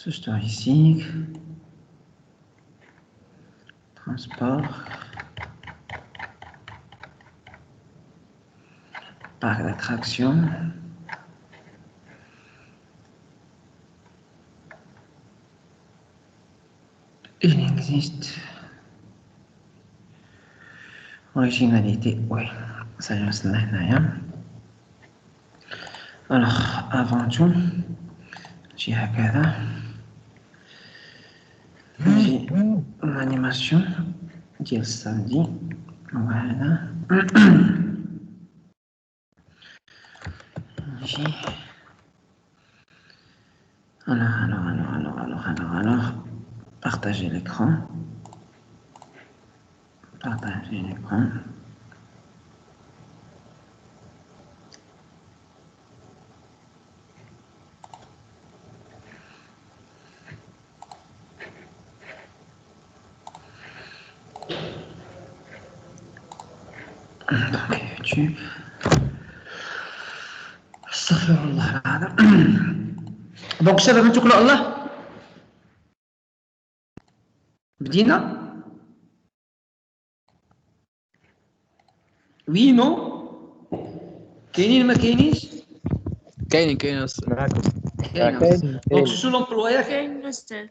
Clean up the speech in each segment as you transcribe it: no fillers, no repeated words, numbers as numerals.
Touristique, transport, parc d'attractions, il existe originalité, oui, ça je sais là. Alors, avant tout, j'ai l'animation du samedi, voilà. Alors, partager l'écran. Partager l'écran. Donc, YouTube. Astaghfirullah. Donc, شباب نتوكلوا على الله. بدينا. Oui, non. كاينين ما كاينينش. كاين معاكم. دونك شو لومبلوا كاين استاذ.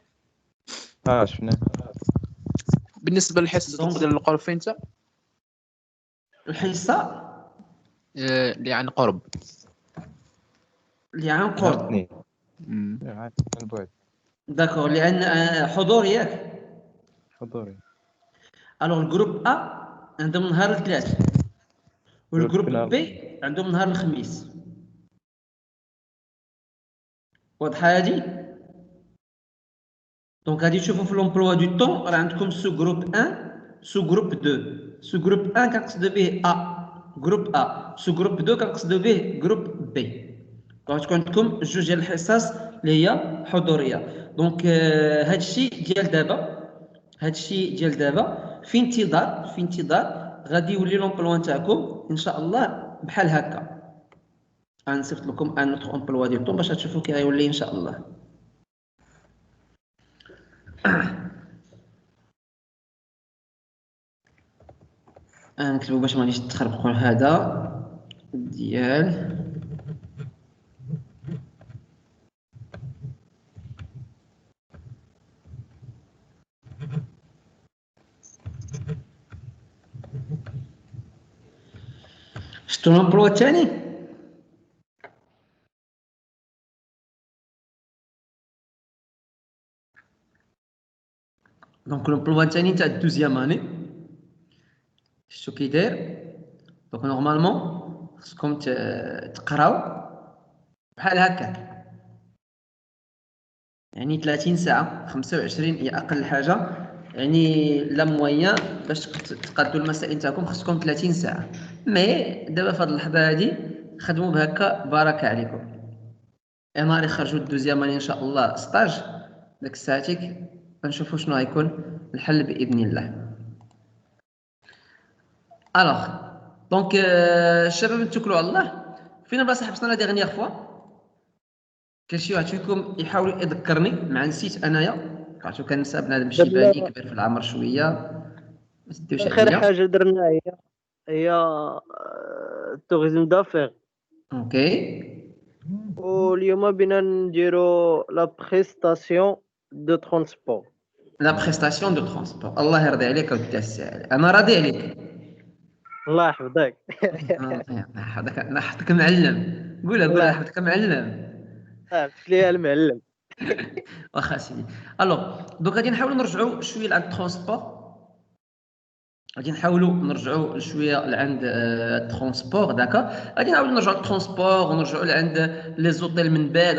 شفنا. بالنسبه للحصه ديال القرب فين انت؟ الحصه اللي عن قرب. اللي عن قرب. عن بعد. داكور اللي عن حضور ياك؟ حضوري. الوغ الجروب ا عندهم نهار الثلاث والجروب بي عندهم نهار الخميس. واضحه هادي؟ دونك غادي تشوفوا في لومبلوا دو طون راه عندكم سو جروب 1 سو جروب 2. سو جروب 1 كنقصدوا به ا جروب ا، سو جروب 2 كنقصدوا به جروب بي. دونك تكون عندكم جوج ديال الحصص اللي هي حضوريه. دونك هادشي ديال دابا في انتظار غادي يولي لومبلوا نتاعكم ان شاء الله بحال هكا. غنصيفط لكم ان اوتر امبلوا ديال طون باش تشوفوا كي غيولي ان شاء الله. نكتبوا باش ما غاديش تخربقوا هذا ديال شفتوا لومبلوا الثاني. دونك لومبلوا الثاني تاع الدوزيام اني شتو كي داير. دونك نورمالمون خصكم تقراو بحال هكا، يعني 30 ساعه 25 هي اقل حاجه، يعني لا موين باش تقادوا المسائل نتاعكم خصكم 30 ساعه. مي دابا في هذه اللحظه هذه خدموا بهكا بارك عليكم. نهار يخرجوا الدوزيام ان شاء الله ستاج داك الساعتك غنشوفوا شنو غيكون الحل باذن الله. الوغ دونك الشباب نتوكلوا على الله. فين بلاصه حبسنا لا ديغنييغ فوا؟ كاين شي واحد فيكم يحاول يذكرني؟ مع نسيت انايا، عرفتو كنسى بنادم شي بالي كبير في العمر شويه. ما تديوش عليا. اخر حاجه درنا هي التوريزم دافير. اوكي. واليوم بينا نديرو لا بريستاسيون دو ترونسبور. لا بريستاسيون دو ترونسبور. الله يرضي عليك اودي السائل، انا راضي عليك. الله يحفظك. حطك معلم. قولها حطك معلم. عرفت لي المعلم. واخا سيدي. الوغ دوك غادي نحاولوا نرجعوا شويه لعند الترونسبور. غادي نحاولوا نرجعوا شويه لعند الترونسبور. داكا غادي نحاولوا نرجعوا للترونسبور ونرجعوا لعند لي زوطيل من بعد.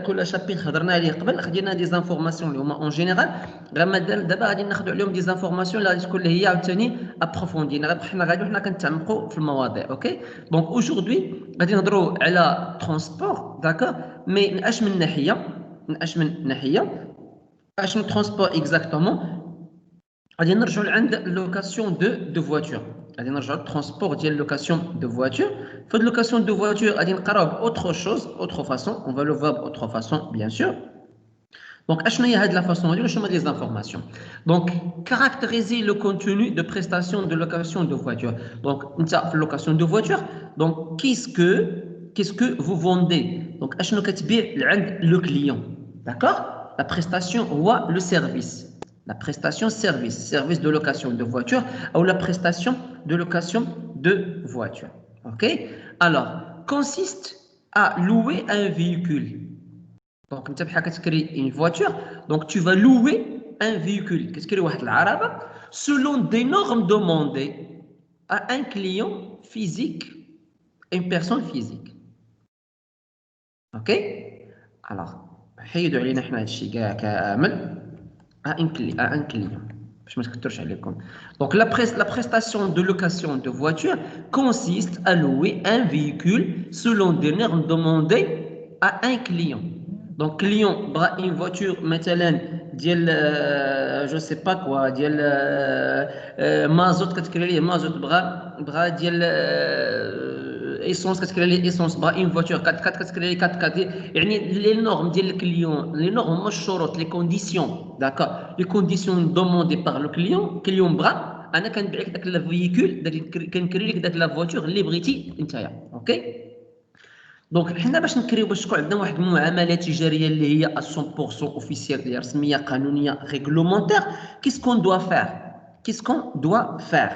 كل شابيتر هضرنا عليه قبل خدينا دي زانفورماسيون اللي هما اون جينيرال. غير دابا غادي ناخذوا عليهم دي زانفورماسيون اللي غادي تكون هي عاوتاني ابروفوندينا. حنا كنتعمقوا في المواضيع. اوكي دونك اوجوردي غادي نهضروا على ترونسبور. داكا مي ناش من ناحيه اش من ترونسبور اكزاكتومون. غادي نرجعوا لعند لوكاسيون دو فواتور. غادي نرجعوا للترونسبور ديال لوكاسيون دو فواتور. في لوكاسيون دو فواتور غادي نقراو باوتر شوز اوتر فاسون. اون فا لو فوار باوتر فاسون بيان سور. Donc, اشنو هي هاد la façon هادي ولا شنو هما les informations. Donc, caractériser le contenu de prestation de location de voiture. Donc, انت في location de voiture. Donc, qu'est-ce que vous vendez. Donc, اشنو كتبيع لعند le client. D'accord? La prestation ou le service. La prestation service de location de voiture ou la prestation de location de voiture. OK? Alors, consiste à louer un véhicule. Donc, tu as une voiture, donc tu vas louer un véhicule. Qu'est-ce que c'est l'arabe? Selon des normes demandées à un client physique et une personne physique. OK? Alors, حيدوا علينا احنا هادشي كاع كامل à un client. Je m'excuse عليكم. Donc, la prestation de location de voiture consiste à louer un véhicule selon des normes demandées à un client. Donc, client bras une voiture مثلا ديال je sais pas quoi ديال مازوت كتكري ليه مازوت بغا ديال ايسونس كتكري ليه ايسونس بغا une voiture 4x4 كتكري ليه 4x4 يعني لي نورم ديال الكليون لي نورم هما الشروط لي كونديسيون داكور لي كونديسيون دوموندي باغ لو كليون بغا انا كنبيع لك داك الفييكول داك كنكري لك داك لا فواتور اللي بغيتي نتايا اوكي. دونك حنا باش نكريو باش تكون عندنا واحد المعامله تجاريه اللي هي 100% اوفيسيال اللي رسميه قانونيه ريغلومونتير كيسكون دوا فير كيسكون دوا فير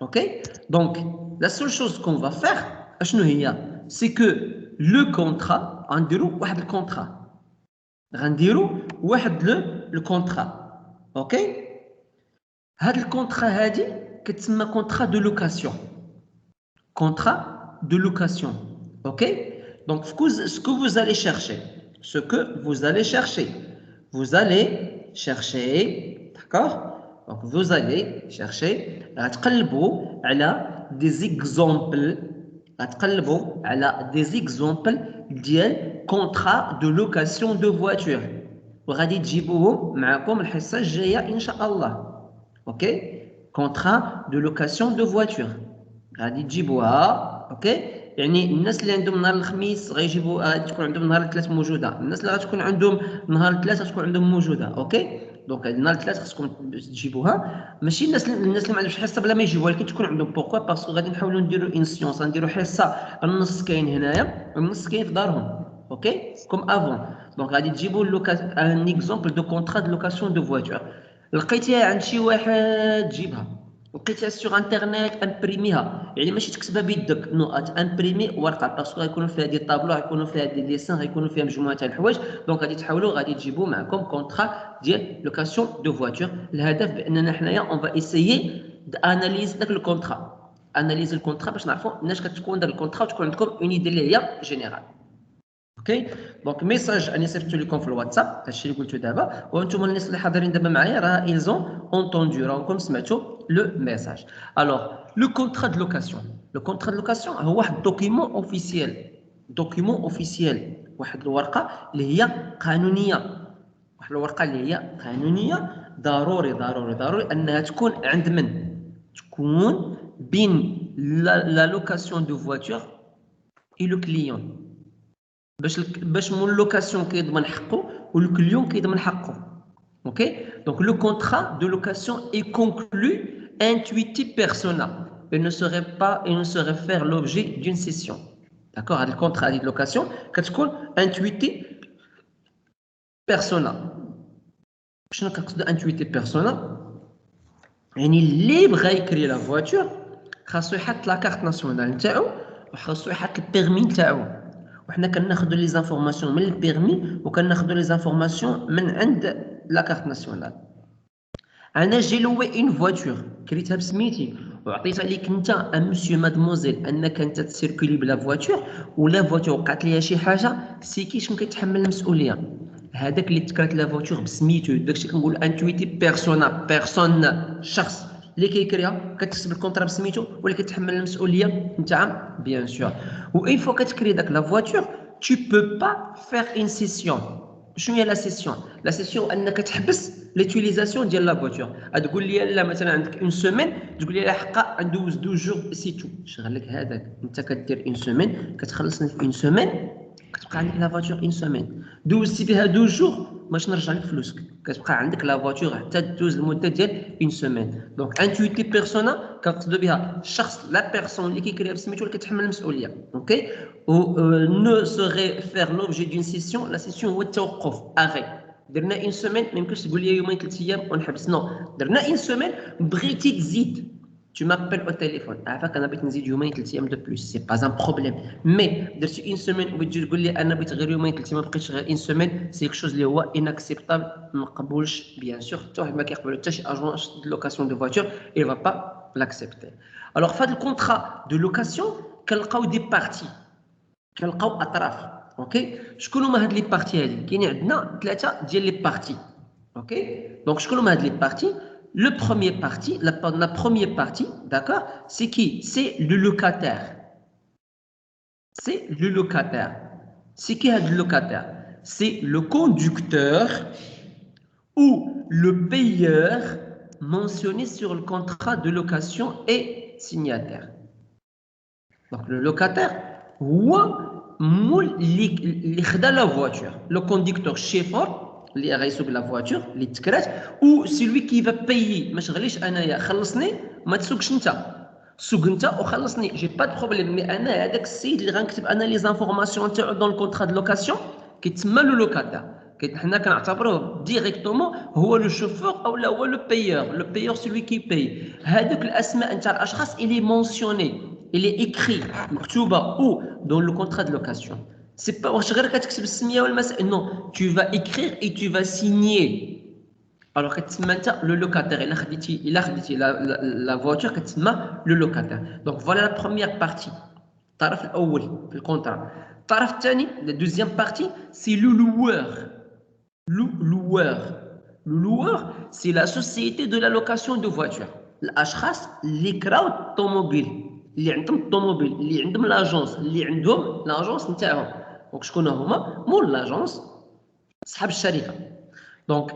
اوكي. دونك لا سول شوز كون فا فير اشنو هي سي كو لو كونطرا غنديرو واحد الكونطرا لو كونطرا اوكي. هاد الكونطرا هادي كتسمى كونطرا دو لوكاسيون اوكي. Donc, ce que vous allez chercher, d'accord? Donc, vous allez chercher, des exemples ديال contrat de location de voiture. وغادي تجيبوهم معكم الحصة الجاية إن شاء الله. اوكي؟ contrat de location de voiture. غادي تجيبوها، اوكي؟ يعني الناس اللي عندهم نهار الخميس غيجيبوا تكون عندهم نهار الثلاث موجوده، الناس اللي غتكون عندهم نهار الثلاث تكون عندهم موجوده اوكي. دونك نهار الثلاث خصكم تجيبوها، ماشي الناس اللي ما عندهمش حصه بلا ما يجيبوها، ولكن تكون عندهم بوركوا باسكو غادي نحاولوا نديروا اون سيونس، غنديروا حصه النص كاين هنايا والنص كاين في دارهم اوكي كوم افون. دونك غادي تجيبوا ان اكزومبل دو كونطرا دو لوكاسيون دو فواتور لقيتيها عند شي واحد جيبها، لقيتها سور انترنيت امبريميها، يعني ماشي تكتبها بيدك، نو امبريمي ورقه باسكو غيكونوا فيها دي طابلو، غيكونوا فيها دي ديسان، غيكونوا فيها مجموعه تاع الحوايج. دونك غادي تحاولوا غادي تجيبوا معكم كونطرا ديال لوكاسيون دو فواتور. الهدف باننا حنايا اون فا ايسيي داناليز داك الكونطرا، اناليز الكونطرا باش نعرفوا علاش كتكون داك الكونطرا وتكون عندكم اون ايدي اللي هي جينيرال اوكي. دونك ميساج اني صيفطو لكم في الواتساب هادشي اللي قلتو دابا، وانتم الناس اللي حاضرين دابا معايا راه ايزون اونطوندو راكم سمعتوا لو ميساج. الوغ لو كونطرا دو لوكاسيون، لو كونطرا دو لوكاسيون هو واحد دوكيمون اوفيسيال، واحد الورقه اللي هي قانونيه، ضروري انها تكون عند من؟ تكون بين لا لوكاسيون دو فواتور اي لو كليون، باش مون لوكاسيون كيضمن حقه والكليون كيضمن حقه اوكي. دونك لو كونطرا دو لوكاسيون اي كونكلو intuitif persona et ne serait faire l'objet d'une cession. D'accord? Le contrat de location كتكون intuitif persona. شنو كنقصد intuitif persona؟ يعني اللي بغا يكري لا فواتور خاصو يحط لا كارت ناسيونال نتاعو وخاصو يحط البيرمي نتاعو، وحنا كناخذوا لي زانفورماسيون من البيرمي وكناخذوا لي زانفورماسيون من عند لا كارت ناسيونال. انا جي لوي اون فواتور كريتها بسميتي وعطيت عليك انت مسيو مادموزيل انك انت تسيركولي بلا فواتور، ولا فواتور وقعت ليها شي حاجه سيكي شكون كيتحمل المسؤوليه؟ هذاك اللي تكرات لا فواتور بسميتو، داكشي كنقول انتويتي بيرسون شخص اللي كيكريها كتكتب الكونطرا بسميتو ولا كيتحمل المسؤوليه نتاع بيان سور. و اون فوا كتكري داك لا فواتور tu peux pas faire une session. شنو هي لا سيسيون؟ لا سيسيون انك تحبس ليتيليزاسيون ديال لا فواتور، تقول لي لا مثلا عندك اون سيمين تقول لي لا حقا ندوز 2 جور سي تو، شغل لك هذاك انت كدير اون سيمين كتخلصني في اون سيمين كتبقى عندك لا فواتور اون سيمين، دوزتي بها 2 جور باش نرجع لك فلوسك كتبقى عندك لا فواتور حتى تدوز المده ديال اون سيمين دونك انتويتي بيرسونا كنقصدوا بها الشخص لا بيرسون اللي كيكريها بسميتو اللي كتحمل المسؤوليه اوكي و نو سوغي فير لوبجي دون سيسيون لا سيسيون هو التوقف اغي درنا اون سيمين ما يمكنش تقول لي يومين 3 ايام ونحبس نو درنا اون سيمين بغيتي تزيد tu m'appelles au téléphone عافاك انا بغيت نزيد يومين 3 ايام دو بلوس سي با ان بروبليم مي درتي اون سيمين وتجي تقول لي انا بغيت غير يومين 3 ايام ما بقيتش غير اون سيمين سي كشوز اللي هو اناكسبتابل ما مقبولش بيان سور حتى واحد ما كيقبل حتى شي اجون دو لوكاسيون دو فواتور il va pas l'accepter alors في هذا الكونترا دو لوكاسيون كنلقاو دي بارتي كنلقاو اطراف اوكي شكون هما هاد لي بارتي هادي كاينين عندنا 3 ديال لي بارتي اوكي دونك شكون هما هاد لي بارتي Le premier parti, la première partie, d'accord, c'est qui? C'est le locataire. C'est le locataire. C'est qui est le locataire? C'est le conducteur ou le payeur mentionné sur le contrat de location et signataire. Donc le locataire, ou la voiture, le conducteur chauffeur. اللي غيسوق لا فواتور اللي تكرات و سيلوي كي فا بايي ما شغليش انايا خلصني ما تسوقش انت سوق انت وخلصني جي با دو بروبليم مي انا هذاك السيد اللي غنكتب انا لي زانفورماسيون تاعو دون الكونترا دو لوكاسيون كيتسمى لو لوكاتير حنا كنعتبروه ديريكتومون هو لو شوفور او لا هو لو بايور سيلوي كي باي هذوك الاسماء نتاع الاشخاص اللي مونسيوني اللي ايكري مكتوبه او دون لو كونترا دو لوكاسيون C'est pas واش غير كتكتب السميه والمسائل non tu vas écrire et tu vas signer alors كتسمى انت لو لوكاتير الا خديتي لا فواتور كتسمى لو لوكاتير دونك فوالا لا بروميير بارتي الطرف الاول في الكونترا الطرف الثاني لا دوزيام بارتي سي لو loueur c'est la société de la location de voitures الاشخاص اللي كراو الطوموبيل اللي عندهم الطوموبيل اللي عندهم لاجونس اللي عندهم لاجونس نتاعهم دونك شكون هما مول لاجونس صاحب الشركه دونك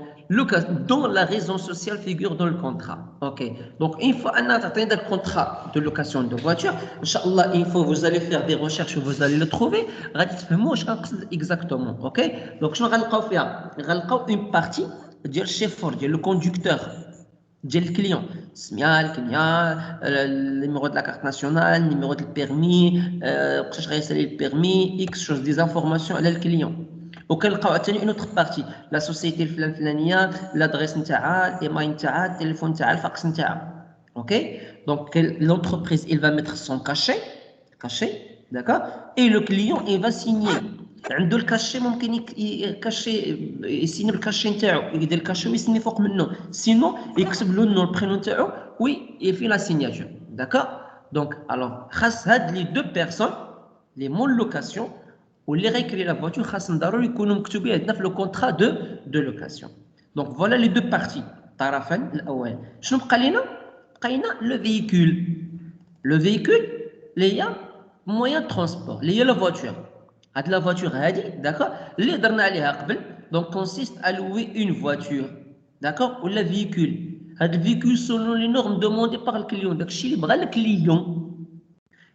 dans la raison sociale figure dans le contrat ok donc une fois ان تعطينا داك الكونترا دو لوكاسيون دو فواتور ان شاء الله une fois vous allez faire des recherches vous allez le trouver غادي تفهموا واش كنقصد اكزاكتومون اوكي دونك شنو غنلقاو فيها غنلقاو اون بارتي ديال الشيفور ديال لو كوندكتور ديال الكليون السميه الكنيه النيميرو دو لا كارت ناسيونال النيميرو دو البيرمي وقتاش غيسالي البيرمي اكس شوز دي زانفورماسيون على الكليون وكنلقاو عاوتاني اون اوتر بارتي لا سوسيتي الفلانيه لادريس نتاعها الايمايل نتاعها التليفون نتاعها الفاكس نتاعها اوكي دونك l'entreprise il va mettre son cachet d'accord et le client il va signer عنده الكاشي ممكن كاشي يسيني بالكاشي نتاعو يدير الكاشي ويسيني فوق منه سينو يكتب له النو البرينو نتاعو وي يفي لا سيناتور داكور دونك الوغ خاص هاد لي دو بيرسون لي مون لوكاسيون واللي غيكري لا فواتور خاصهم ضروري يكونوا مكتوبين عندنا في لو كونترا دو لوكاسيون دونك فوالا لي دو بارتي الطرفين الاول شنو بقى لينا لو فييكول اللي هي مويان ترونسبور اللي هي لا فواتور هاد لا فواتور هادي داكور اللي هضرنا عليها قبل دونك كونسيست ا لوي اون فواتور داكور ولا فييكول هاد الفييكول سولون لي نورم دوموندي باغ الكليون داكشي اللي بغا الكليون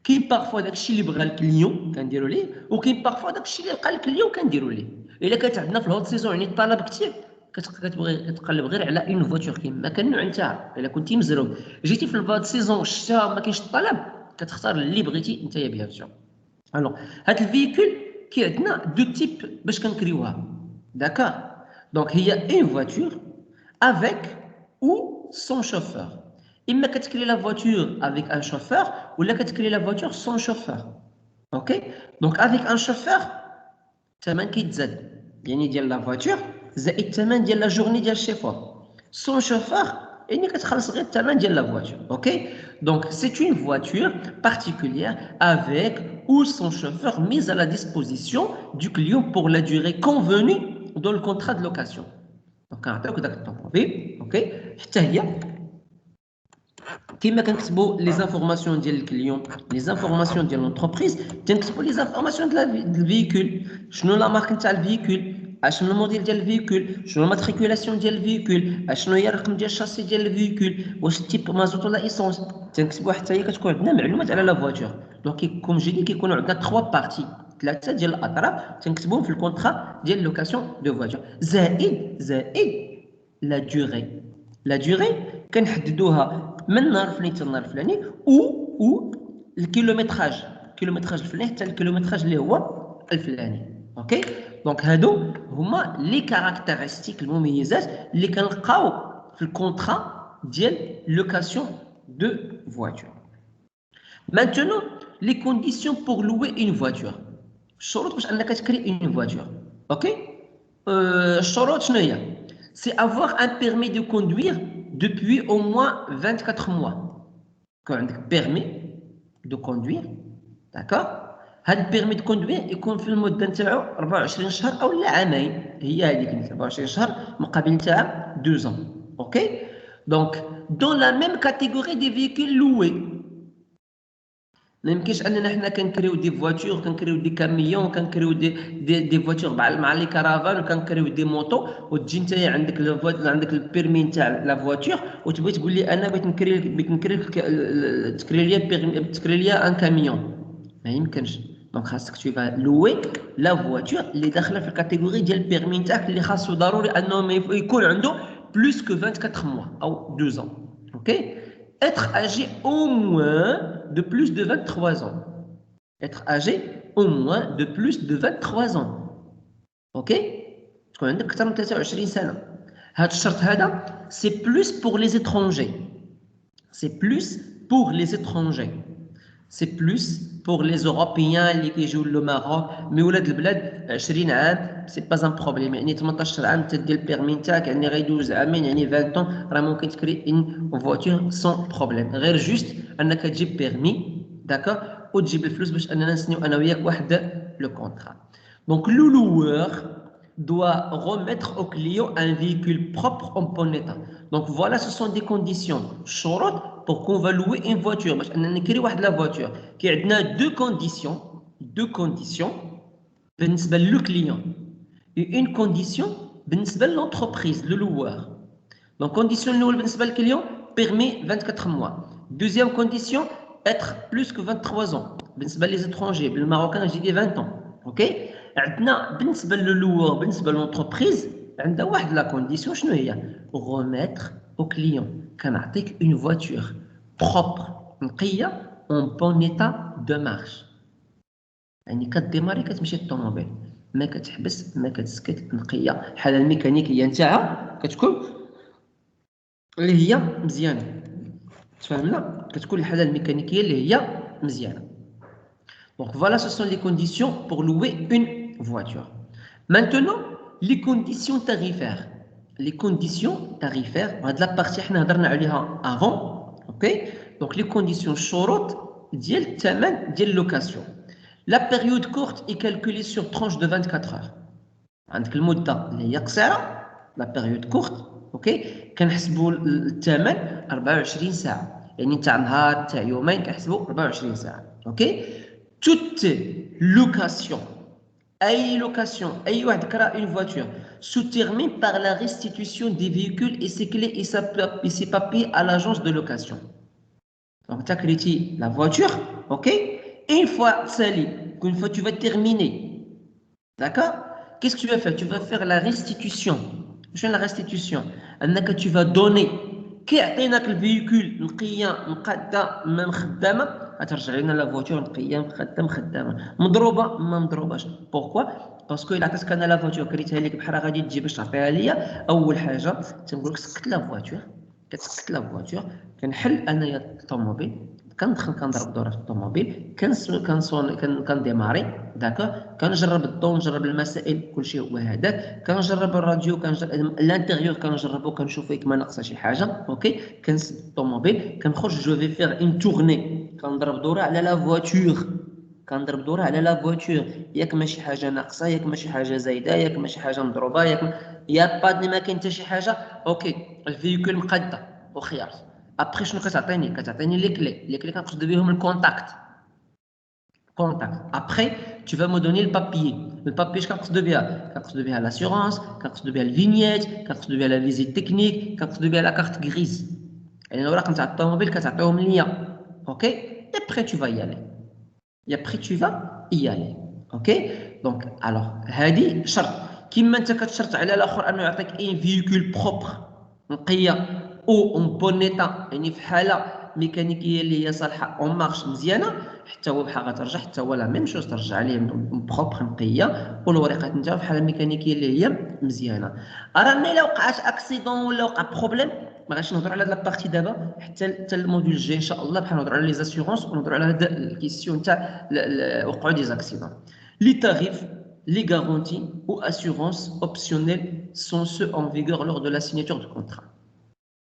كاين بارفوا داكشي اللي بغا الكليون كنديروا ليه وكاين بارفوا داكشي اللي لقى الكليون كنديروا ليه الا كانت عندنا في الهوت سيزون يعني الطلب كثير كتبغي تقلب غير على اون فواتور كيما كان النوع نتاعها الا كنتي مزروب جيتي في الهوت سيزون الشتا ما كاينش الطلب كتختار اللي بغيتي انت بيان سور الوغ هاد الفييكول كي عندنا دو تيب باش كنكريوها داكور دونك هي اون فواتور افيك او سون شوفور اما كتكري لا فواتور افيك ان شوفور ولا كتكري لا فواتور سون شوفور اوكي دونك افيك ان شوفور الثمن كيتزاد يعني ديال لا فواتور زائد الثمن ديال لا جورني ديال الشيفور سون شوفور يعني كتخلص غير الثمن ديال لا فواتور اوكي دونك سي اون فواتور بارتيكولير افيك ou son chauffeur mis à la disposition du client pour la durée convenue dans le contrat de location. Donc, كنعطيوك داك الطوموبيل اوكي حتى هي كيما كنكتبوا لي زانفورماسيون ديال الكليون لي زانفورماسيون ديال لونتربريز تنكتبوا لي زانفورماسيون ديال الفييكول شنو لا مارك نتاع الفييكول اشنو الموديل ديال الفييكول شنو الماتريكولاسيون ديال الفييكول اشنو هي الرقم ديال الشاسي ديال الفييكول واش تيب مازوت ولا ايسونس تنكتبوا حتى هي كتكون عندنا معلومات على لا فواتور دونك كوم جي دي كيكونوا عندنا 3 بارتي ثلاثه ديال الاطراف تنكتبوهم في الكونترا ديال لوكاسيون دو فواتور زائد لا ديوري. لا ديوري كنحددوها من نهار الفلاني حتى النهار الفلاني او الكيلومتراج الفلاني حتى الكيلومتراج اللي هو الفلاني. اوكي دونك هادو هما لي كاركتيرستيك المميزات اللي كنلقاو في الكونترا ديال لوكاسيون دو فواتور. Maintenant, les conditions pour louer une voiture. الشروط باش انك تكري une voiture. اوكي الشروط شنو هي؟ C'est avoir un permis de conduire depuis au moins 24 mois. يكون عندك permis de conduire, d'accord? هاد البيرمي دو كوندوير يكون في المده نتاعو 24 شهر او لا عامين، هي هذيك 24 شهر مقابل نتاع 2 ans. اوكي دونك دون لا ميم كاتيجوري دي فيكول لوي. ما يمكنش اننا حنا كنكريو دي فواتور، كنكريو دي كاميون، كنكريو دي فواتور مع لي كارافان، وكنكريو دي موطو، وتجي نتايا عندك البيرمي نتاع لا فواتور وتبغي تقول لي انا بغيت تكري لي ان كاميون. ما يمكنش. دونك خاصك تشوفها لوي لا فواتور اللي داخله في الكاتيجوري ديال البيرمي نتاعك اللي خاصو ضروري انه يكون عنده بلوس كو 24 mois او 2 ans. اوكي être âgé au moins de plus de 23 ans. Être âgé au moins de plus de 23 ans. اوكي تكون عندك اكثر من 23 سنه. هذا الشرط هذا سي بلوس بور لي étrangers. سي بلوس بور لي étrangers. سي بلوس بور لي اوروبيان اللي كيجيو للماروك. مي ولاد البلاد 20 عام سي با ان بروبليم، يعني 18 عام تدير البيرمي نتاعك، يعني غيدوز عامين، يعني 20 راه ممكن تكري ان فواتور سون بروبليم. غير جوست انك تجيب بيرمي داكور وتجيب الفلوس باش اننا نسنيو انا وياك واحد لو كونترا. دونك لو لوور doit remettre au client un véhicule propre en bon état. Donc voilà, ce sont des conditions شروط pour qu'on va louer une voiture. باش اننا نكري واحد لا فواتور. كي عندنا deux conditions بالنسبه للو كليون et une condition بالنسبه للونتربريز لو لوور. Donc condition الاول بالنسبه للكليون permis 24 mois. Deuxième condition être plus que 23 ans بالنسبه لي étrangers بالماروكان جي 20 ans. اوكي عندنا بالنسبه للوور بالنسبه للونتربريز عندها واحد لا كونديسيون شنو هي؟ remettre au client. كنعطيك une voiture propre نقيه en bon état de marche. يعني كديماري كتمشي للطوموبيل، ما كتحبس ما كتسكت، نقيه. الحاله الميكانيكيه نتاعها كتكون اللي هي مزيانه. تفهمنا؟ كتكون الحاله الميكانيكيه اللي هي مزيانه. Donc voilà, ce sont les conditions pour louer une voiture. Maintenant, les conditions tarifaires. Les conditions tarifaires, هاد لا بارتي حنا هضرنا عليها avant. OK? Donc les conditions شروط ديال الثمن ديال اللوكاسيون. La période courte est calculée sur tranche de 24 heures. عندك المده اللي هي قصيره لا بيريود كورت. اوكي كنحسبوا الثمن 24 ساعه، يعني تاع نهار تاع يومين كنحسبوا 24 ساعه. اوكي toute location اي واحد كرا une voiture se termine par la restitution des véhicules et ses clés et ses papiers à l'agence de location. Donc tu as créé la voiture, ok? Une fois sali, une fois tu vas terminer, d'accord? Qu'est-ce que tu vas faire? Tu vas faire la restitution. شنو la restitution? انك tu vas donner كي عطيناك الفيكول نقيه مقاده ما مخدمه، غترجع لنا لا فواتور نقيه مخدمه مضروبه ما مضروباش. بوركوا؟ باسكو الا عطيتك انا لا فواتور كريتها لك بحال غادي تجي باش تعطيها ليا، اول حاجه تنقول لك سكت لا فواتور. كتسكت لا فواتور كنحل انايا الطوموبيل، كندخل كنضرب دوره في الطوموبيل، كنديماري داكور، كنجرب الضوء، نجرب المسائل كلشي هو هذاك، كنجرب الراديو، كنجرب الانتيريور، كنجربو كنشوف فيك ما ناقصه شي حاجه. اوكي كنسد الطوموبيل كنخرج جو في فيغ اون تورني، كنضرب دوره على لا فواتور، كنضرب دوره على لا فواتور، ياك ماشي حاجه ناقصه، ياك ماشي حاجه زايده، ياك ماشي حاجه مضروبه، يا بادني ما كاين حتى شي حاجه. اوكي الفيكول مقاده وخيار. ابري شنو كتعطيني؟ كتعطيني لي كلي كنقصد بهم الكونتاكت. Après, tu vas me donner le papier. Le papier, je كنقصد بها؟ كنقصد بها l'assurance, كنقصد بها الفينييت، كنقصد بها la visite technique, كنقصد بها la carte grise. يعني الأوراق نتاع الطوموبيل كتعطيهم ليا. OK? Et après tu vas y aller. Et après tu vas y aller. اوكي دونك الوغ هذه شرط كيما انت كتشرط على الاخر انه يعطيك ان فيكول بروبر نقيه او اون بون ايتا يعني في حاله ميكانيكيه اللي هي صالحه اون مارش مزيانه حتى هو بحال غترجع حتى هو لا ميم شوز ترجع عليه بروبر نقيه والوريقات نتاعو في حاله ميكانيكيه اللي هي مزيانه. رانا الا وقعت اكسيدون ولا وقع بروبليم ما غاديش نهضروا على هاد لابارتي دابا حتى الموديول الجاي ان شاء الله بحال نهضروا على لي زاسيورونس ونهضروا على هاد الكيسيون تاع وقعوا دي زاكسيدون. لي تاريف les garanties ou assurances optionnelles sont ceux en vigueur lors de la signature du contrat.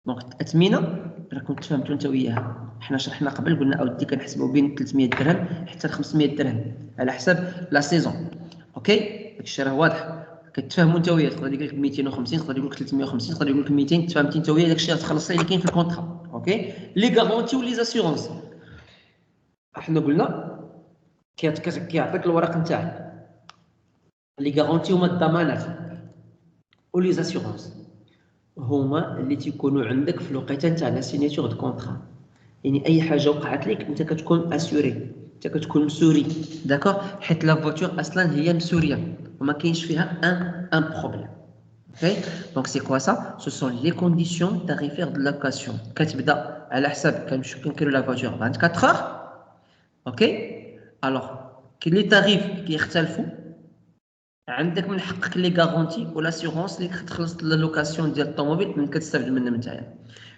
Donc التثمينه راكم تفهمتوا انت وياها حنا شرحنا قبل قلنا اودي كنحسبوا بين 300 درهم حتى 500 درهم على حساب لا سيزون. اوكي داكشي راه واضح كتفهموا انت وياه تقدر يقول لك 250 تقدر يقول لك 350 تقدر يقول لك 200 تفهمتي انت وياه داكشي غتخلص اللي كاين في الكونطرا. اوكي لي غارونتي ولي زاسيورونس حنا قلنا كيعطيك الورق نتاعك لي غارونتي هما الضمانات ولي زاسيورونس هما اللي تيكونوا عندك في الوقيته نتاع لا سيناتور دو كونطرا يعني اي حاجه وقعت لك انت كتكون اسوري انت كتكون مسوري داكور حيت لا فواتور اصلا هي مسوريه وما كاينش فيها ان بروبليم. اوكي دونك سي كوا سا سو سون لي كونديسيون تاريفير دو لوكاسيون كتبدا على حساب كنمشيو كنكريو لا فواتور 24 اور. اوكي الوغ كاين لي تاريف كيختلفوا عندك من حقك لي غارونتي و لاسيورونس اللي كتخلص لا لوكاسيون ديال الطوموبيل من كتستافد منها نتايا.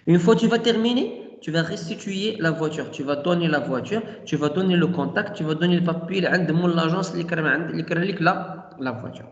Une fois tu vas terminer, tu vas restituer la voiture, tu vas donner la voiture, tu vas donner le contact, tu vas donner le papier عند مول لاجونس اللي كرا لك la voiture.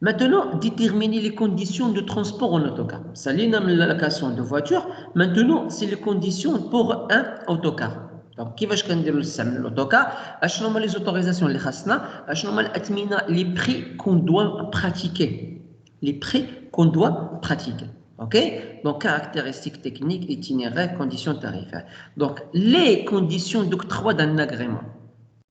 Maintenant, déterminer les conditions de transport en autocar. Salina من la location de voiture. Maintenant, c'est les conditions pour un autocar. Donc, كيفاش كنديروا نستعملوا الاوتوكار اشنو هما لي زوتوريزاسيون اللي خاصنا اشنو هما الاثمنه لي بري كون دوا براتيكي لي بري كون دوا براتيكي. اوكي دونك كارactéristiques techniques itinéraire conditions tarifaires. Donc les conditions d'octroi d'un agrément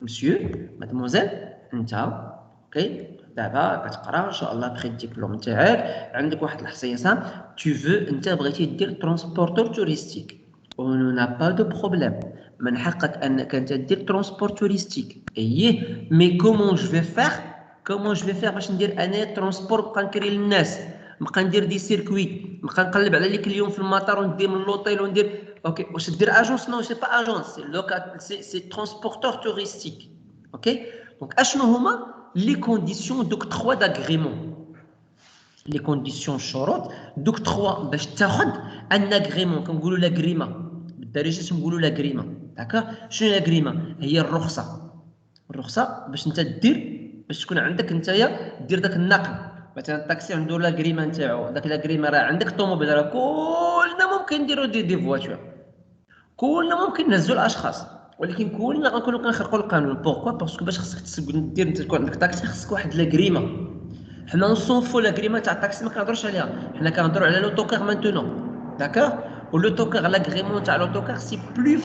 monsieur mademoiselle انت اوكي دابا كتقرا ان شاء الله بخي الدبلوم نتاعك عندك واحد الحصيصه tu veux انت بغيتي دير ترونسبورتور توريستيك on n'a pas de problème من حقك انك انت دير ترونسبور توريستيك اييه مي كومون جو في فير باش ندير انا ترونسبور نبقى نكري للناس نبقى ندير دي سيركوي نبقى نقلب على لي كليون في المطار وندير من لوطيل وندير اوكي واش دير اجونس نو سي با اجونس سي لوكا سي ترونسبورتور توريستيك. اوكي دونك اشنو هما لي كونديسيون دوكتروا داغريمون لي كونديسيون شروط دوكتروا باش تاخذ ان اغريمون كنقولوا لاغريما بالدارجه نقولوا لاغريما داكوغ. شنو لاغريما هي الرخصه باش انت دير باش تكون عندك نتايا دير داك النقل مثلا الطاكسي عنده لاغريما نتاعو داك لاغريما راه عندك طوموبيل راه كلنا ممكن نديرو دي فواتور كلنا ممكن نهزوا الاشخاص ولكن كلنا غنكونوا كنخرقوا القانون. بوركوا باسكو باش خصك دير انت تكون عندك طاكسي خصك واحد لاغريما حنا نصوفوا لاغريما تاع الطاكسي ما كنهضروش عليها حنا كنهضروا على لوطوكار مانتونون داكوغ. ولوطوكار لاغريمون تاع لوطوكار سي بلو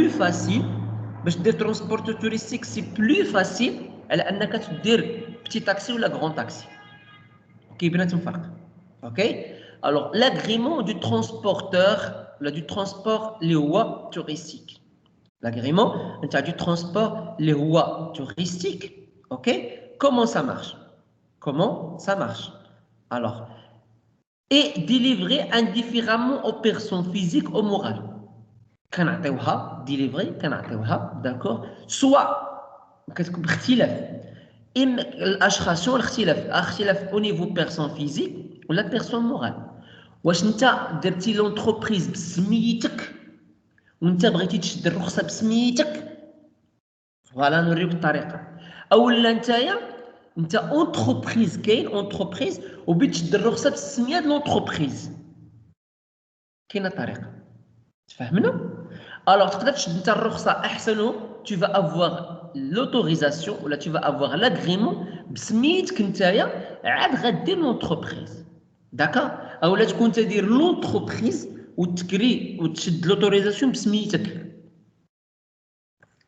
فاسيل باش دير ترونسبورت توريستيك سي بلو فاسيل على انك تدير بتي تاكسي ولا غران تاكسي. اوكي بيناتهم فرق. اوكي الوغ لاغريمون دو ترونسبورتور ولا دو ترونسبور اللي هو توريستيك لاغريمون نتاع دو ترونسبور اللي هو توريستيك. اوكي comment ça marche alors et délivré indifféremment aux personnes physiques ou morales كنعطيوها ديليفري كنعطيوها داكور سوا كتكون باختلاف اما الاشخاص شنو الاختلاف او نيفو بيرسون فيزيك ولا بيرسون مورال. واش انت درتي لونتربريز بسميتك وانت بغيتي تشد الرخصه بسميتك فوالا نوريك الطريقه اولا انت اونتربريز كاين اونتربريز وبغيت تشد الرخصه بالسميه د لونتربريز كاينه طريقه تفهمنا. الوغ تقدر تشد انت الرخصه احسن tu vas avoir l'autorisation ولا tu vas avoir l'agrément بسميتك نتايا عاد غدير لونتربريز داكا اولا تكون تدير لونتربريز وتكري وتشد لوتوريزاسيون بسميتك.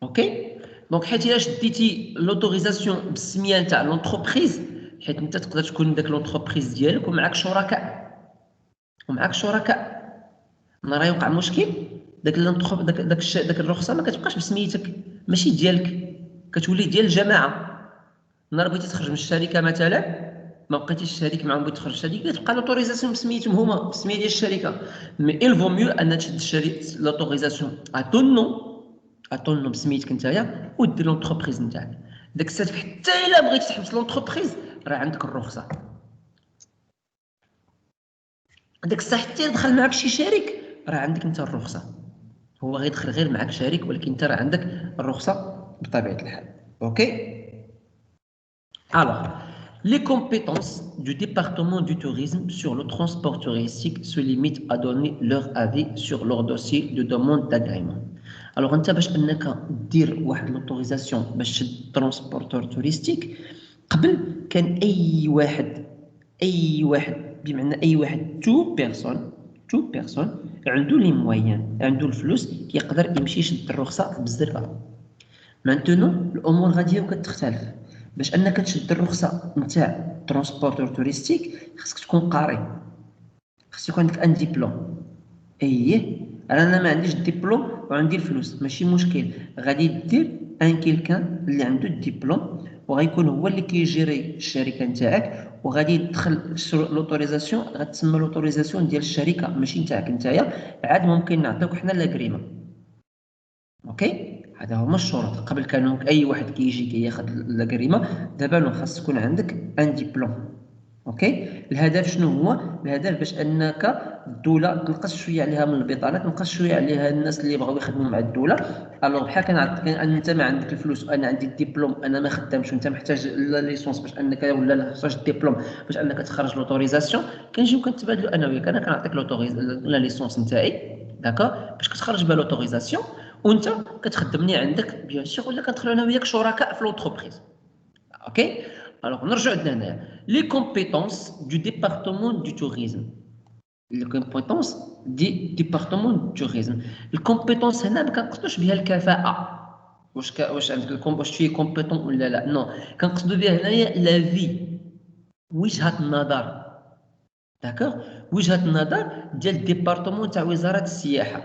اوكي دونك حيت الا شديتي لوتوريزاسيون بالسميه نتاع لونتربريز حيت انت تقدر تكون داك لونتربريز ديالك ومعك شركاء راه يوقع مشكل داك الرخصه ما كتبقاش بسميتك ماشي ديالك كتولي ديال الجماعه. نهار بغيتي تخرج من الشركه مثلا ما بقيتيش شريك معاهم، بغيتي تخرج الشركه تبقى لوتوريزاسيون بسميتهم هما بسميه ديال الشركه. مي il vaut mieux ان تشد لوتوريزاسيون اتون بسميتك نتايا ودير لونتربريز نتاعك. داك الساعه حتى الا بغيتي تحبس لونتربريز راه عندك الرخصه. داك الساعه حتى دخل معاك شي شريك راه عندك انت الرخصه. هو غيدخل غير معاك شريك ولكن انت راه عندك الرخصه بطبيعه الحال. اوكي. Alors, les compétences du département du tourisme sur le transport touristique se limitent à donner leur avis sur leur dossier de demande d'agrément. Alors, انت باش انك دير واحد لوتوريزاسيون باش تشد ترونسبورتور توريستيك، قبل كان اي واحد بمعنى اي واحد تو بيرسون عنده لي مويان، عنده الفلوس كيقدر يمشي يشد الرخصه بالزربه. مانتونو الامور غاديه وكتختلف. باش انك تشد الرخصه نتاع ترونسبورتور توريستيك خاصك تكون قاري، خاص يكون عندك ان ديبلوم. انا ما عنديش الدبلوم وعندي الفلوس ماشي مشكل، غادي دير ان كيلكان اللي عنده الدبلوم وغيكون هو اللي كيجيري الشركه نتاعك وغادي يدخل لوتوريزاسيون، غتسمى لوتوريزاسيون ديال الشركه ماشي نتاعك نتايا. عاد ممكن نعطيوك حنا لاغريمون. اوكي، هذا هما الشروط. قبل كانوا اي واحد كيجي كياخذ لاغريمون، دابا خاص تكون عندك ان ديبلوم. اوكي. الهدف شنو هو؟ الهدف باش انك الدوله تنقص شويه عليها من البطاله، تنقص شويه عليها الناس اللي بغاو يخدموا مع الدوله. الوغ بحال كنعطيك انت ما عندك الفلوس وانا عندي الدبلوم، انا ما خدامش وانت محتاج لا ليسونس باش انك ولا محتاج الدبلوم باش انك تخرج لوتوريزاسيون، كنجيو كنتبادلوا انا وياك. انا كنعطيك لا ليسونس نتاعي داكور باش كتخرج بها لوتوريزاسيون وانت كتخدمني عندك بيان سور، ولا كندخلوا انا وياك شركاء في لونتربريز. اوكي. Alors, نرجعوا لهنا les compétences du département du tourisme. Les compétences du département du tourisme. الكومبيتونس هنا ما كنقصدوش بها الكفاءة، واش عندك واش شي كومبيتون ولا لا، نو. كنقصدوا بها هنايا لا في، وجهة النظر. داكوغ، وجهة النظر ديال الديبارتمون تاع وزارة السياحة.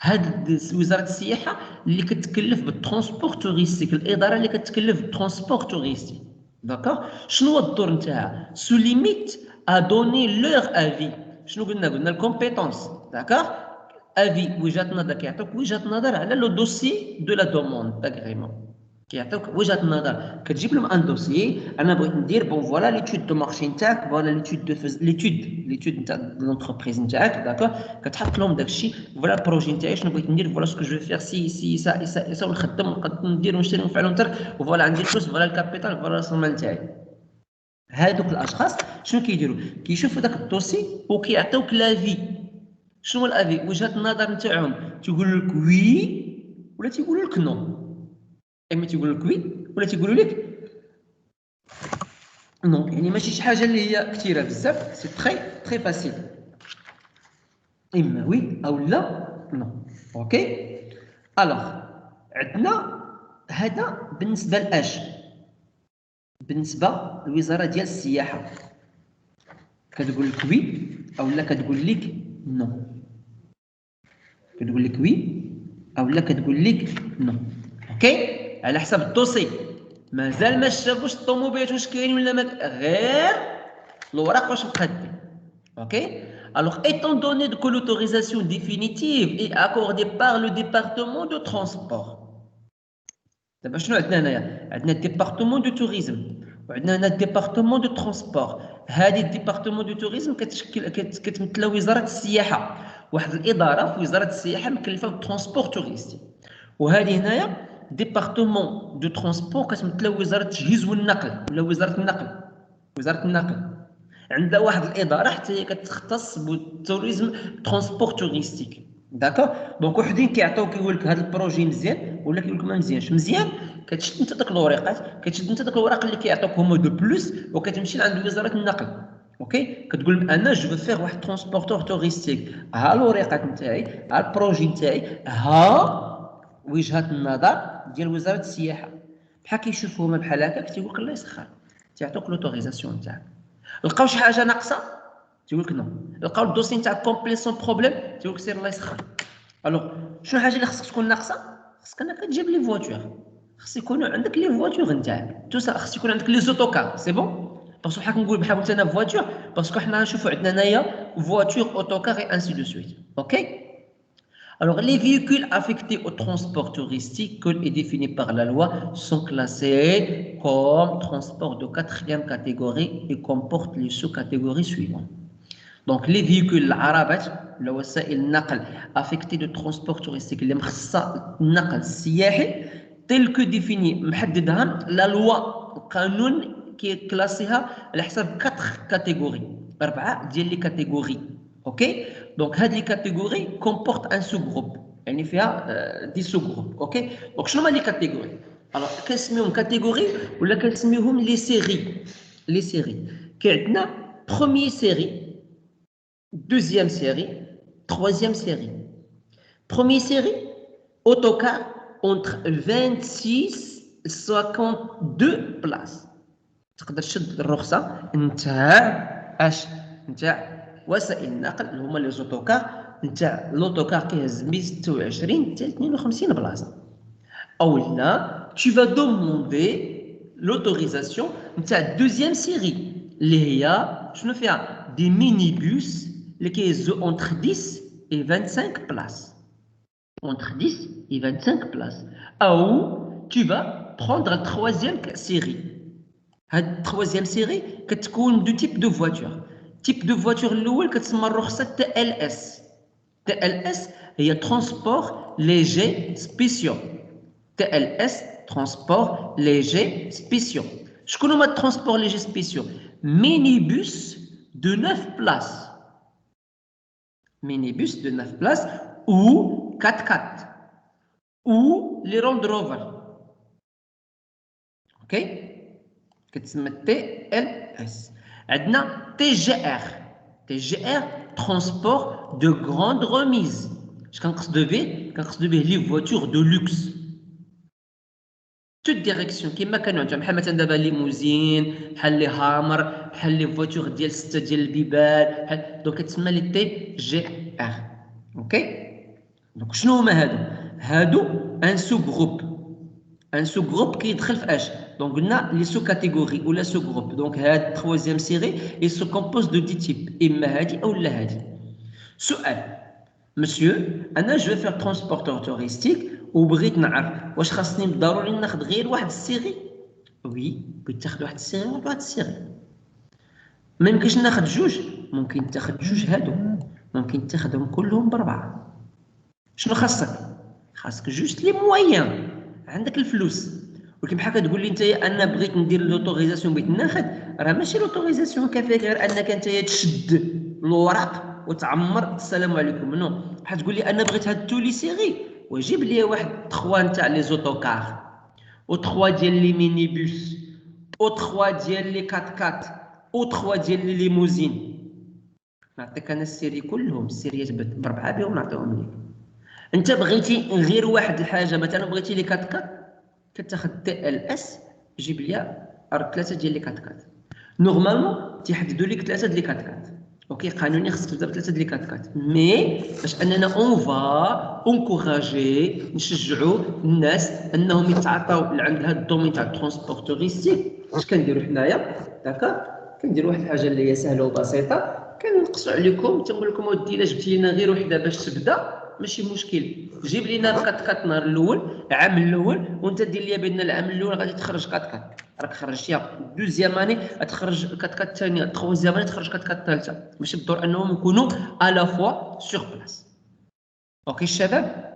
هاد وزارة السياحة اللي كتكلف بالترونسبور توريستيك، الإدارة اللي كتكلف بالترونسبور توريستيك. داكوغ. شنو هو الدور نتاعها؟ سو ليميت ا دوني لوغ افي. شنو قلنا الكومبيتونس. داكوغ. افي وجهة نظر، كيعطيوك وجهة نظر على لو دوسي دو لا دوموند داغريمون. كيعطيوك وجهة النظر، كتجيب لهم ان دوسيي. انا بغيت ندير بون فوالا ليتود دو مارشي نتاعك، فوالا ليتود نتاع لونتربريز نتاعك. داكوغ. كتحط لهم داكشي، فوالا البروجي نتاعي شنو بغيت ندير، فوالا سكو جو فيغ سي سا ونخدم ونقدر ندير ونشري ونفعل ونترك، وفوالا عندي الفلوس، فوالا الكابيتال، فوالا راس المال نتاعي. هادوك الاشخاص شنو كيديروا؟ كيشوفوا داك الدوسي وكيعطيوك لافي. شنو هو الافي؟ وجهة النظر نتاعهم. تيقول لك وي ولا تيقولوا لك نو. اما تيقولوا لك وي ولا تيقولوا لك نو. يعني ماشي شي حاجه اللي هي كثيره بزاف، سي تري فاسيل. اما وي او لا نو. اوكي. الوغ عندنا هذا بالنسبه لاش، بالنسبه للوزاره ديال السياحه كتقول لك وي او لا كتقول لك نو. كتقول لك وي او لا كتقول لك نو. اوكي. على حسب الدوسي. مازال ما شافوش الطوموبيلات واش كاين ولا ما، غير الوراق واش مقادين. اوكي. Alors, étant donné que l'autorisation définitive est accordée par le département de transport. دابا شنو عندنا هنايا؟ عندنا الديبارتمون دو توريزم وعندنا هنا الديبارتمون دو ترونسبور. هذه الديبارتمون دو توريزم كتمثل وزاره السياحه، واحد الاداره في وزاره السياحه مكلفه بالترونسبور توريستي. وهذه هنايا ديبارتمون دو ترونسبور كتمثل وزاره التجهيز والنقل ولا وزاره النقل. وزاره النقل عندها واحد الاداره حتى هي كتختص بالتوريزم ترونسبور توريستيك. داكوغ. دونك وحدين كيعطيوك كيقول لك هذا البروجي مزيان ولا كيقول لك ما مزيانش. مزيان كتشد انت داك الورقات، كتشد انت داك الوراق اللي كيعطيوك هما دو بلوس وكتمشي لعند وزاره النقل. اوكي. كتقول لهم انا جو فيغ واحد ترونسبورتور توريستيك، ها الورقات نتاعي، ها البروجي نتاعي، ها وجهه النظر ديال وزاره السياحه. بحال كيشوفوا هما بحال هكاك تيقول لك الله يسخر، تيعطوك لوتوريزاسيون نتاعك. لقاو شي حاجه ناقصه تيقول لك نو. لقاو الدوسي نتاعك كومبلي سون بروبليم تيقول لك سير الله يسخر. الوغ شنو الحاجه اللي خصك تكون ناقصه؟ خصك انك تجيب لي فواتور، خص يكونوا عندك لي فواتور نتاعك تو سا، خص يكون عندك لي زوتوكار سي بون. باسكو بحال كنقول بحال قلت انا فواتور باسكو حنا نشوفوا عندنا هنايا voiture, autocar et ainsi de suite. OK? Alors, les véhicules affectés au transport touristique est défini par la loi sont classés comme transport de 4e catégorie et comportent les sous-catégories suivantes. Donc, les véhicules, العربات اللي هو وسائل النقل affectés de transport touristique اللي مخصصة النقل السياحي tel que défini محددها la loi القانون qui est classيها على حسب 4 catégories. 4 ديال لي كاتيجوري. اوكي دونك هاد لي كاتيجوري كومبورت ان سو جروب يعني فيها دي سو جروب. اوكي دونك شنو هما لي كاتيجوري؟ الوغ كنسميهم كاتيجوري ولا كنسميهم لي سيري. لي سيري كاين عندنا بروميير سيري، دوزيام سيري، تروازيام سيري. بروميير سيري اوتوكار entre 26 52 بلاص. تقدر تشد الرخصه نتاع اش نتاع وسائل النقل اللي هما لي زوتوكار. نتاع لوتوكار كيهز 126 حتى 52 بلاصه. او لا tu vas demander l'autorisation نتاع الدوزيام سيري اللي هي شنو فيها دي ميني بوس اللي كيهزوا entre 10 et 25 بلاص. entre 10 et 25 places. Ou tu vas prendre la troisième série. La troisième série, كتكون دو تيب دو فواتور. تيب دو فواتور الاول كتسمى الرخصه TLS. TLS هي ترونسبور ليجي سبيسيو. TLS ترونسبور ليجي سبيسيو. شكون هما الترونسبور ليجي سبيسيو؟ ميني بوس دو 9 بلاص. ميني بوس دو 9 بلاص ou 4x4 ou les Land Rover. OK كتسمى TLS. عندنا TGR. TGR transport de grande remise. اش كنقصدو به؟ كنقصدو به لي فواتور دو لوكس تو ديريكسيون كيما كانوا عندهم بحال مثلا دابا ليموزين بحال لي هامر بحال لي فواتور ديال 6 ديال البيبان بحال دونك كتسمى لي TGR. اوكي دونك شنو هما هادو ان سو جروب. ان سو جروب كيدخل في اش دونك قلنا لي سو كاتيجوري ولا سو جروب. دونك هاد تروازيام سيري اي سو كومبوز دو دي تيب اما هادي او لا هادي. سؤال مسيو انا جو فير ترونسبورتور توريستيك وبغيت نعرف واش خاصني بالضروري ناخذ غير واحد السيري؟ وي بغيت تاخذ واحد السيري ولا واحد السيري. ما يمكنش ناخذ جوج، ممكن تاخذ جوج هادو، ممكن تاخذهم كلهم بربعه. شنو خاصك؟ خاصك جوست لي مويان، عندك الفلوس. ولكن بحال كتقول لي نتايا انا بغيت ندير لوتوريزاسيون بغيت ناخذ، راه ماشي لوتوريزاسيون كافيه غير انك نتايا تشد الوراق وتعمر السلام عليكم. نو بحال تقول لي انا بغيت هاد تولي سيري وجيب لي واحد 3 نتاع لي زوتوكار و 3 ديال لي ميني بوس و 3 ديال لي 4x4 و 3 ديال لي ليموزين. نعطيك انا السيري كلهم، السيريات بربعه بهم نعطيهم لك. انت بغيتي غير واحد الحاجه مثلا بغيتي لي 4x4 كتاخذ TLS جيب لي 3 ديال لي 4x4. نورمالمون تيحددوا لك 3 ديال لي 4x4. اوكي قانونيا خصك تبدا ب3 ديال لي 4x4 مي باش اننا اون فا اونكوراجي نشجعوا الناس انهم يتعاطاو عند هذا الدومين تاع الترونسبور توريستيك. اش كنديروا حنايا داكا؟ كنديروا واحد الحاجه اللي هي سهله وبسيطه، كنقصوا عليكم تنقول لكم اودي الا جبتي لنا غير وحده باش تبدا ماشي مشكل، جيب لينا 4x4 النهار الاول العام الاول وانت دير لي بان العام الاول غادي تخرج 4x4 راك خرجتيها، دوزيام اني غتخرج 4x4 الثانيه، تروازيام اني تخرج 4x4 الثالثه، ماشي بالضرورة انهم يكونوا الا فوا سور بلاص. اوكي الشباب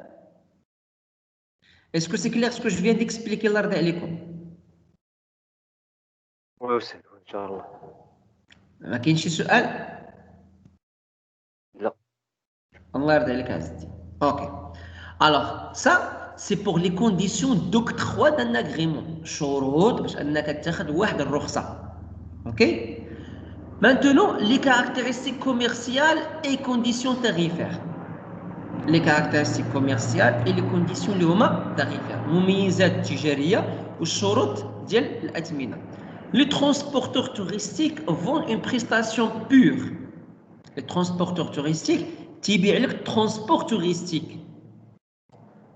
اسكو سي كلير اسكو جو فيان ديكسبليكي الله يرضي عليكم؟ ويوصل ان شاء الله. ما كاين شي سؤال؟ لا الله يرضي عليك عزيزتي. اوكي alors ça c'est pour les conditions d'octroi d'un agrément. شروط باش انك تاخذ واحد الرخصه. اوكي maintenant les caractéristiques commerciales et conditions tarifaires. les caractéristiques commerciales et les conditions اللي هما tarifaires. مميزات تجاريه والشروط ديال الاثمنه. Les transporteurs touristiques vendent une prestation pure. Les transporteurs touristiques تيبيع لك transport touristique.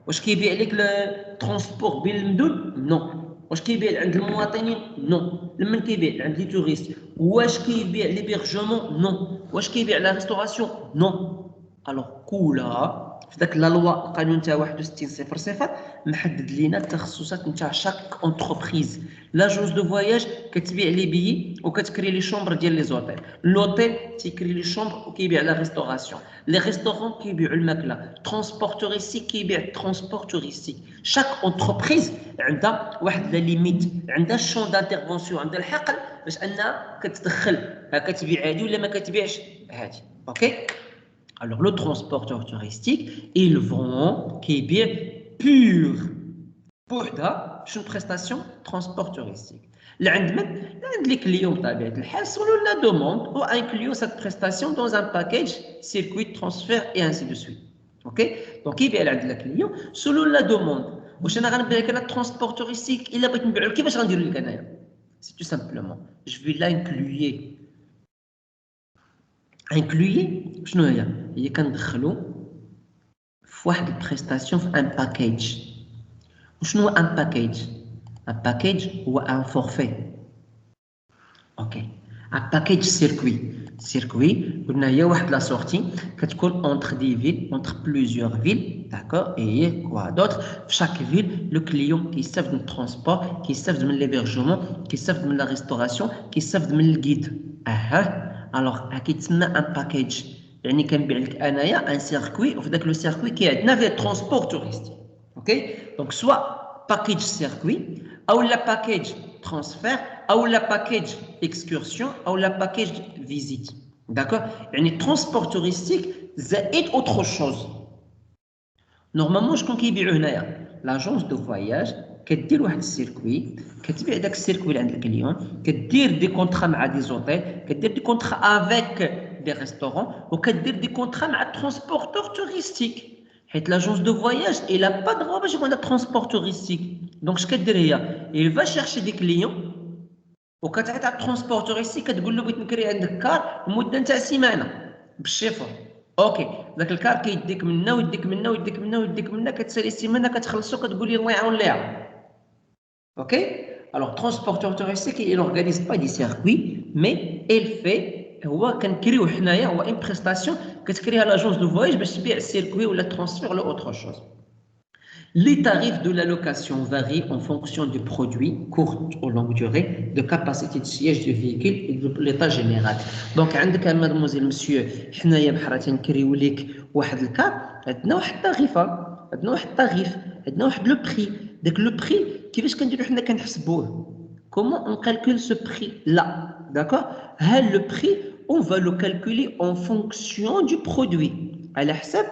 واش كيبيع لك الترونسبور بين المدن؟ نو. واش كيبيع عند المواطنين؟ نو. لمن كيبيع عند لي توريست. واش كيبيع ليبيرجمون؟ نو. واش كيبيع لا ريستوراسيون؟ نو. الوغ كلها في ذاك لا لوا القانون تاع 6100 محدد لينا التخصصات نتاع شاك اونتربريز. لاجونس دو فواياج كتبيع لي بيي وكتكري لي شومبر ديال لي زوتيل، لوتيل تيكري لي شومبر وكيبيع لا ريستوراسيون، لي ريستورون كيبيعوا الماكله، ترونسبور توريستيك كيبيع الترونسبور توريستيك. شاك اونتربريز عندها واحد لا ليميت، عندها الشون دانترفونسيون، عندها الحقل باش انها كتدخل كتبيع هذه ولا ما كتبيعش هذه. اوكي. Alors, le transporteur touristique, il vend, qui est pur. Pour ça, c'est une prestation transport touristique. Les clients, selon la demande, ou incluent cette prestation dans un package, circuit, transfert et ainsi de suite. Ok? Donc, il y a le client, selon la demande. Je vais le transport touristique, il a pas de c'est tout simplement, je vais l'inclure. inclure شنو هي كندخلوا في واحد البريستاسيون في ان باكيج. وشنو هو ان باكيج؟ ان باكيج هو ان فورفي. اوكي. ان باكيج سيركوي قلنا هي واحد لا سورتي كتكون اونتر دي فيل، اونتر بليزيور فيل، داكور. اي كوا دوطر في شاك فيل لو كليون كيستافد من الترونسبور، كيستافد من ليبيرجمون، كيستافد من لا ريستوراسيون، كيستافد من الكيد. الوغ كيتسمى ان باكيج، يعني كنبيع لك انايا ان سيركوي وفي ذاك لو سيركوي كي عندنا فيه ترونسبور توريستيك. اوكي. دونك سوا باكيج سيركوي او لا باكيج ترانسفير او لا باكيج اكسكورسيون او لا باكيج فيزيت. داكور. يعني ترونسبور توريستيك زائد اوتر شوز. نورمالمون شكون كيبيعوا هنايا؟ لاجونس دو فواياج كدير واحد السيركوي، كتبيع داك السيركوي عند الكليون، كدير دي كونطرا مع دي زوتيل، كدير دي كونطرا افيك دي ريستورون، وكدير دي كونطرا مع ترونسبورتور توريستيك. حيت لاجونس دو فواياج الا با دروا باش يكون ترونسبور توريستيك. دونك اش كدير هي؟ il va chercher دي كليون وكتعطي ترونسبور توريستيك، كتقول له بغيت نكري عندك كار مده نتاع سيمانه بالشيفر. اوكي. ذاك الكار كيديك منا ويديك منا ويديك منا ويديك منا، كتسالي السيمانه كتخلصو، كتقول لي الله يعاون ليها. Ok. Alors, transporteur touristique, il n'organise pas des circuits, mais il fait, هو كنكريو حنايا هو une prestation كتكريها l'agence de voyage باش تبيع السيركوي ولا الترانسفير ولا autre chose. Les tarifs de la location varient en fonction du produit, courte ou longue durée, de capacité de siège du véhicule et de l'état général. Donc, عندك mademoiselle monsieur حنايا بحال تنكريو لك واحد الكار، عندنا واحد التاريفه، عندنا واحد التاريف، عندنا واحد لو بري. داك لو بري كيفاش كنديرو حنا كنحسبوه؟ Comment on calcule ce prix-là? D'accord? Le prix, on va le calculer en fonction du produit. على حسب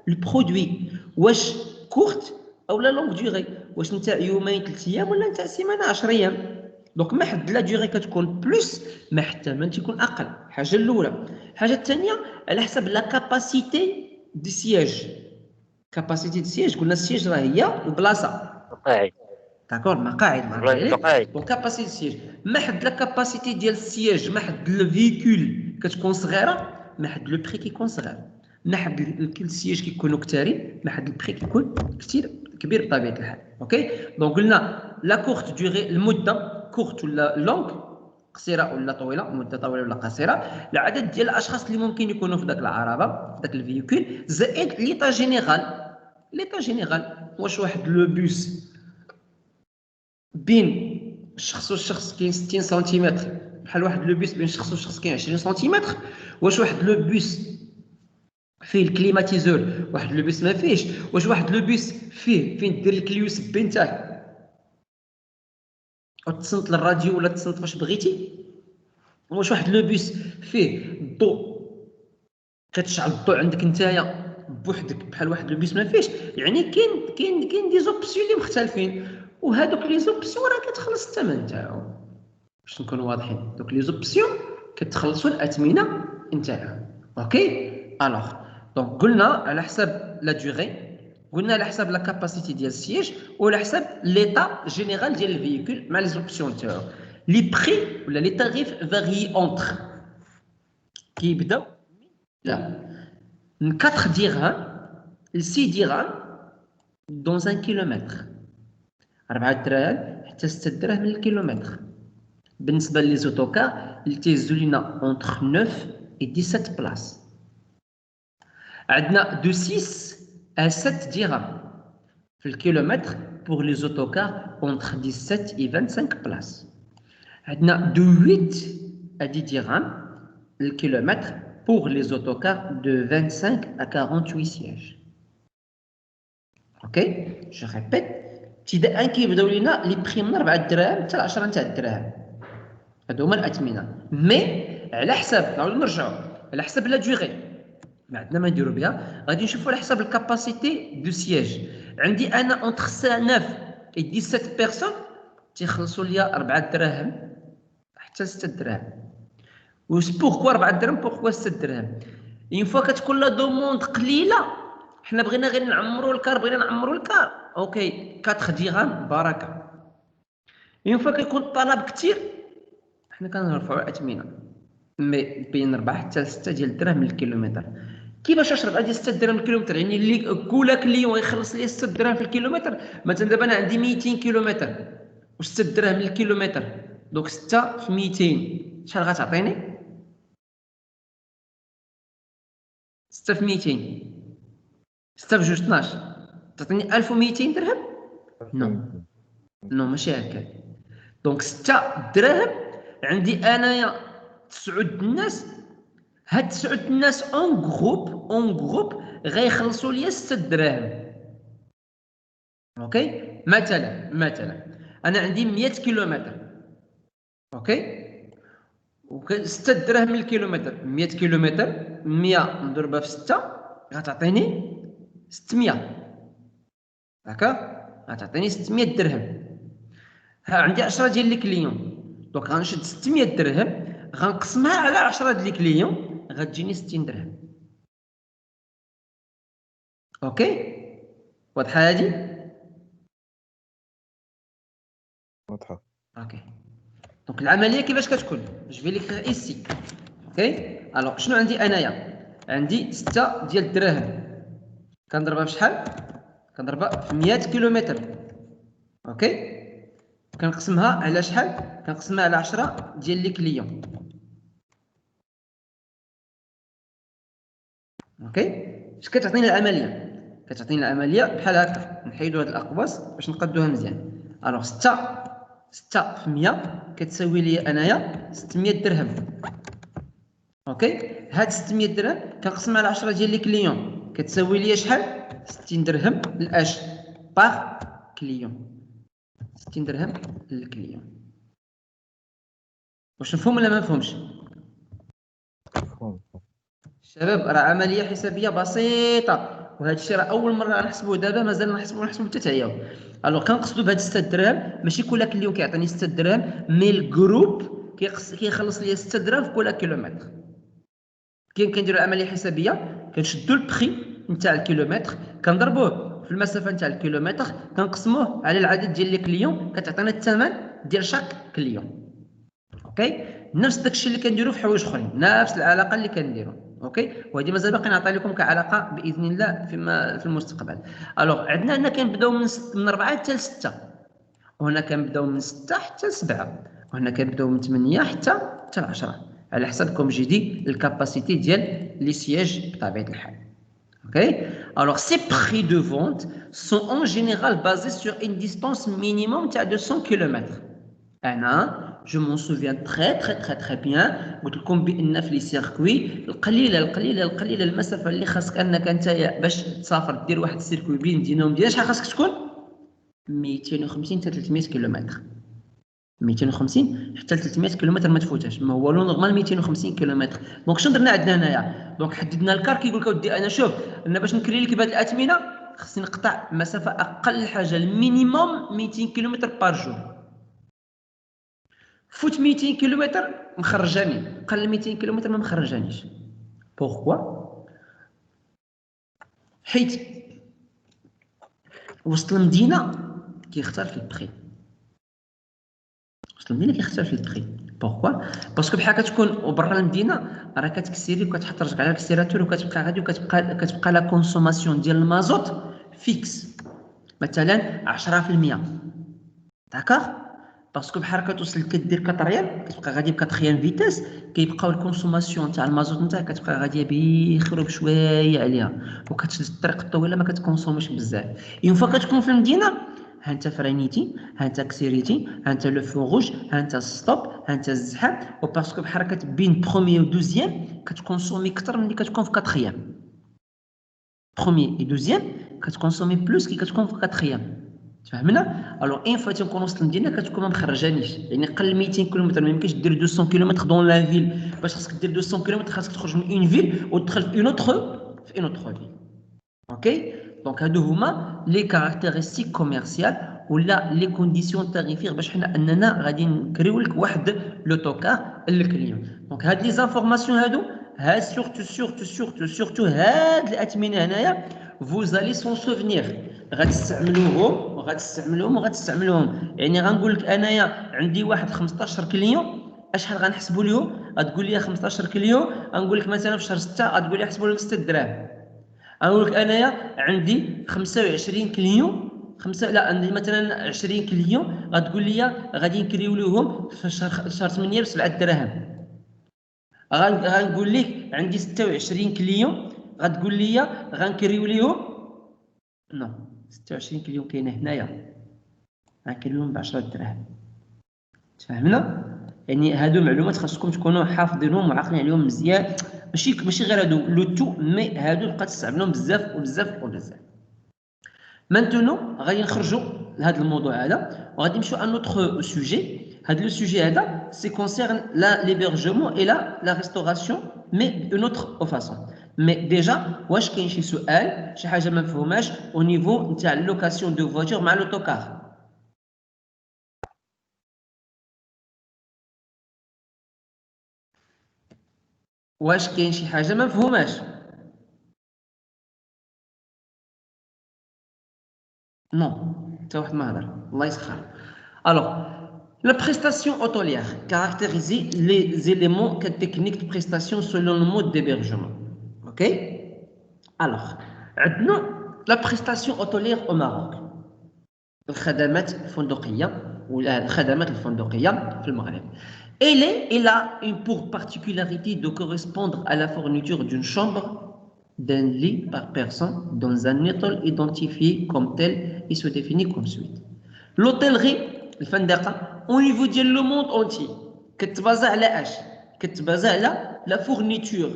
le produit. واش courte او لا لونغ ديغي؟ واش نتاع يومين 3 ايام ولا نتاع سيمانه 10 ايام؟ دونك ما حد لا ديغي كتكون بلوس، ما حتى ما تكون اقل. الحاجه الاولى. الحاجه الثانيه على حسب لا كاباسيتي دي سياج. كاباسيتي دي سياج قلنا السياج راه هي البلاصه. مقاعد. داكور. مقاعد. مقاعد. دونك كاباسيتي السياج ما حد لا كاباسيتي ديال السياج، ما حد الفيكول كتكون صغيره، ما حد لو بري كيكون صغير، ما حد السياج كيكونوا كثارين، ما حد البري كيكون كثير كبير بطبيعه الحال. اوكي. دونك قلنا لا كورت ديغي المده كورت ولا لونغ، قصيره ولا طويله، مده طويله ولا قصيره، العدد ديال الاشخاص اللي ممكن يكونوا في ذاك العربه في ذاك الفيكول، زائد ليطا جينيرال. ليطا جينيرال واش واحد لو بوس بين الشخص والشخص كاين 60 سنتيمتر، بحال واحد لو بوس بين الشخص والشخص كاين 20 سنتيمتر، واش واحد لو بوس فيه الكليماتيزور واحد لو بوس ما فيهش، واش واحد لو بوس فيه فين دير لك اليو اس بي نتاعك وتصنت للراديو ولا تصنت فاش بغيتي، واش واحد لو بوس فيه الضوء كتشعل الضوء عندك نتايا بوحدك بحال واحد لو بوس ما فيهش. يعني كاين دي زوبسيون اللي مختلفين، وهذوك لي زوبسيون راه كتخلص الثمن تاعهم باش نكونوا واضحين. دوك لي زوبسيون كتخلصوا الاثمنه نتاعهم. اوكي. الوغ دونك قلنا على حساب لا ديغي، قلنا على حساب لا كاباسيتي ديال السياج، وعلى حساب ليطا جينيرال ديال الفيكول مع لي زوبسيون تاعو. لي بري ولا لي تاريف فاريي اونتر كيبداو لا من 4 درهم ل 6 درهم dans un kilomètre. 4 دراهم حتى 6 دراهم للكيلومتر. بالنسبة لي زوتوكار اللي تيهزو لينا entre 9 et 17 places. عندنا de 6 à 7 dirhams في الكيلومتر pour les autocars entre 17 et 25 places. عندنا de 8 à 10 dirhams le kilomètre pour les autocars de 25 à 48 sièges. Ok, je répète. ابتداء كيبداو لينا لي بري من 4 دراهم حتى ل 10 تاع الدراهم. هادو هما الاثمنه. مي على حساب نعاودو نرجعو على حساب لا دوغي. ما عندنا ما نديرو بها، غادي نشوفو على حساب الكاباسيتي دو سياج. عندي انا اونتر 9 و 17 بيرسون تيخلصوا ليا 4 دراهم حتى 6 دراهم. بوركوا 4 دراهم بوركوا 6 دراهم. اون فوا كتكون لا دوموند قليله، حنا بغينا غير نعمروا الكار، اوكي 4 درهم بركه. اون فوا كيكون الطلب كثير حنا كنرفعوا الاثمنه مي بين 4 حتى 6 ديال الدراهم للكيلومتر. كيفاش اشرب غادي 6 دراهم للكيلومتر؟ يعني اللي كل كليون يخلص لي 6 دراهم في الكيلومتر. مثلا دابا انا عندي 200 كيلومتر و 6 دراهم للكيلومتر، دونك 6 في 200 شحال غتعطيني؟ 6 في 200 6 في 2 12 تعطيني 1200 درهم. نو ماشي هكا. دونك 6 دراهم عندي انايا 9 الناس. هاد 9 الناس اون جروب غيخلصوا ليا 6 دراهم. اوكي، مثلا انا عندي 100 كيلومتر. اوكي، و 6 دراهم للكيلومتر. 100 كيلومتر 100 مضروبه في 6 غتعطيني 600. هكا غتعطيني 600 درهم. ها عندي 10 ديال لي كليون، دونك غنشد 600 درهم غنقسمها على 10 ديال لي كليون غتجيني 60 درهم. اوكي، واضحه هادي؟ واضحه. اوكي، دونك العمليه كيفاش كتكون؟ جو في ليكري ايسي. اوكي، الوغ شنو عندي انايا؟ عندي 6 ديال الدراهم كنضربها في شحال؟ كنضربها في 100 كيلومتر. اوكي، كنقسمها على شحال؟ كنقسمها على 10 ديال لي كليون. اوكي، اش كتعطيني العمليه؟ كتعطيني العمليه بحال هكا. نحيدو هاد الاقواس باش نقادوها مزيان. الوغ 6 في 100 كتساوي لي انايا 600 درهم. اوكي، هاد 600 درهم كنقسم على 10 ديال لي كليون كتساوي لي شحال؟ 60 درهم لاش باغ كليون. 60 درهم للكليون. واش مفهوم ولا ما مفهومش؟ مفهوم. الشباب راه عمليه حسابيه بسيطه، وهذا الشيء راه اول مره نحسبوه دابا، مازال نحسبوه حتى تعياو. الوغ كنقصدوا بهاد 6 دراهم ماشي كل كليون كيعطيني 6 دراهم، مي الجروب كيخلص لي 6 دراهم في كل كيلومتر. كنديروا العمليه الحسابيه، كنشدوا البري نتاع الكيلومتر كنضربوه في المسافه نتاع الكيلومتر كنقسموه على العدد ديال لي كليون كتعطينا الثمن ديال شاك كليون. اوكي، نفس داكشي اللي كنديروا في حوايج اخرين، نفس العلاقه اللي كنديروا. اوكي، وهذه مازال باقي نعطي لكم كعلاقه باذن الله في المستقبل. الوغ عندنا هنا كنبداو من 4 حتى ل 6، وهنا كنبداو من 6 حتى ل 7، وهنا كنبداو من 8 حتى ل 10 على حسب كوم جي دي الكاباسيتي ديال لي سياج بطبيعه الحال. اوكي، alors ces prix de vente sont en général basés sur une distance minimum تاع 200 km. انا je m'en souviens très bien. قلت لكم بان في لي سيركوي القليله المسافه اللي خاصك انك انت باش تسافر دير واحد السيركوي بين مدينه ومدينه شحال خاصك تكون؟ 250 حتى 300 كيلومتر. 250 حتى 300 كيلومتر ما تفوتهاش، ما هو لو نورمال 250 كيلومتر. دونك شنو درنا عندنا هنايا؟ دونك حددنا الكار كيقول لك اودي انا شوف انا باش نكري لك بهاد الاثمنه خصني نقطع مسافه اقل حاجه المينيموم 200 كيلومتر بار جور. فوت 200 كيلومتر مخرجاني، قل 200 كيلومتر ما مخرجانيش. بوركوا؟ حيت وسط المدينه كيختلف البري. وسط المدينه كيختلف البري. بوركوا؟ باسكو بحال كتكون برا المدينه راه كتكسيري وكتحط رجلك على الكسيراتور وكتبقى غادي وكتبقى لا كونسوماسيون ديال المازوت فيكس. مثلا 10%. داكوغ باسكو بحال كتوصل كدير 4 ريال كتبقى غادي ب 4 فيتاس كيبقاو الكونسوماسيون تاع المازوت نتاعك كتبقى غاديه بخير بشويه عليها وكتشد الطريق الطويله ما كتكونسوميش بزاف. اون فوا كتكون في المدينه ها انت فرينيتي ها انت كسيريتي ها انت لو فو روج ها انت ستوب ها انت الزحام وباسكو بحركه بين بروميي و دوزيام كتكونسومي اكثر من اللي كتكون في 4 بروميي و دوزيام كتكونسومي بلوس كي كتكون في 4. تفهمنا؟ الوغ اون فوا تنكون وسط المدينه كتكون ما مخرجانيش يعني قل 200 كيلومتر ما يمكنش دير 200 كيلومتر دون لا فيل باش خاصك دير 200 كيلومتر خاصك تخرج من اون فيل وتدخل في اون اوتر فيل. اوكي دونك هادو هما لي كاركتيرستيك كوميرسيال ولا لي كونديسيون تاريفير باش حنا اننا غادي نكريو لك واحد لوتوكار للكليون. دونك هاد لي زانفورماسيون هادو هاد سورتو هاد الاثمنه هنايا vous allez s'en souvenir غتستعملوهم يعني غنقول لك انايا عندي واحد 15 كليون اشحال غنحسبوا ليه غتقول لي 15 كليون غنقول لك مثلا في شهر 6 غتقول لي حسبوا لهم 6 دراهم. غنقول لك انايا عندي 25 كليون لا عندي مثلا 20 كليون غتقول لي غادي نكريو لهم في شهر 8 ب 7 دراهم. غنقول لك عندي 26 كليون غتقول لي غنكريو ليهم نو 26 كليون كاينه هنايا غنكريوهم ب 10 دراهم. تفهمنا؟ يعني هادو معلومات خاصكم تكونوا حافظينهم وعاقلين عليهم مزيان ماشي غير هادو لو تو مي هادو بقى تستعملوهم بزاف. مانتونو غادي نخرجوا لهذا الموضوع هذا وغادي نمشيو ان اوتر سوجي. هذا لو سوجي هذا سي كونسيرن لا ليبرجمون اي لا ريستوراسيون مي دون اوتر فاسون. مي ديجا واش كاين شي سؤال شي حاجه ما مفهوماش او نيفو نتاع اللوكاسيون دو فواتور مع لوتوكار؟ واش كاين شي حاجه ما مفهوماش؟ نو حتى واحد ما هضر الله يسخر. الوغ la prestation hôtelière caractérise les éléments techniques de prestation selon le mode d'hébergement. Ok? Alors, la prestation hôtelière au Maroc. الخدمات الفندقية ولا الخدمات الفندقية في المغرب. Elle a une pour particularité de correspondre à la fourniture d'une chambre d'un lit par personne dans un hôtel identifié comme tel et se définit comme suit. L'hôtellerie الفندقة au niveau de le monde entier كتبازا على اش؟ كتبازا على la fourniture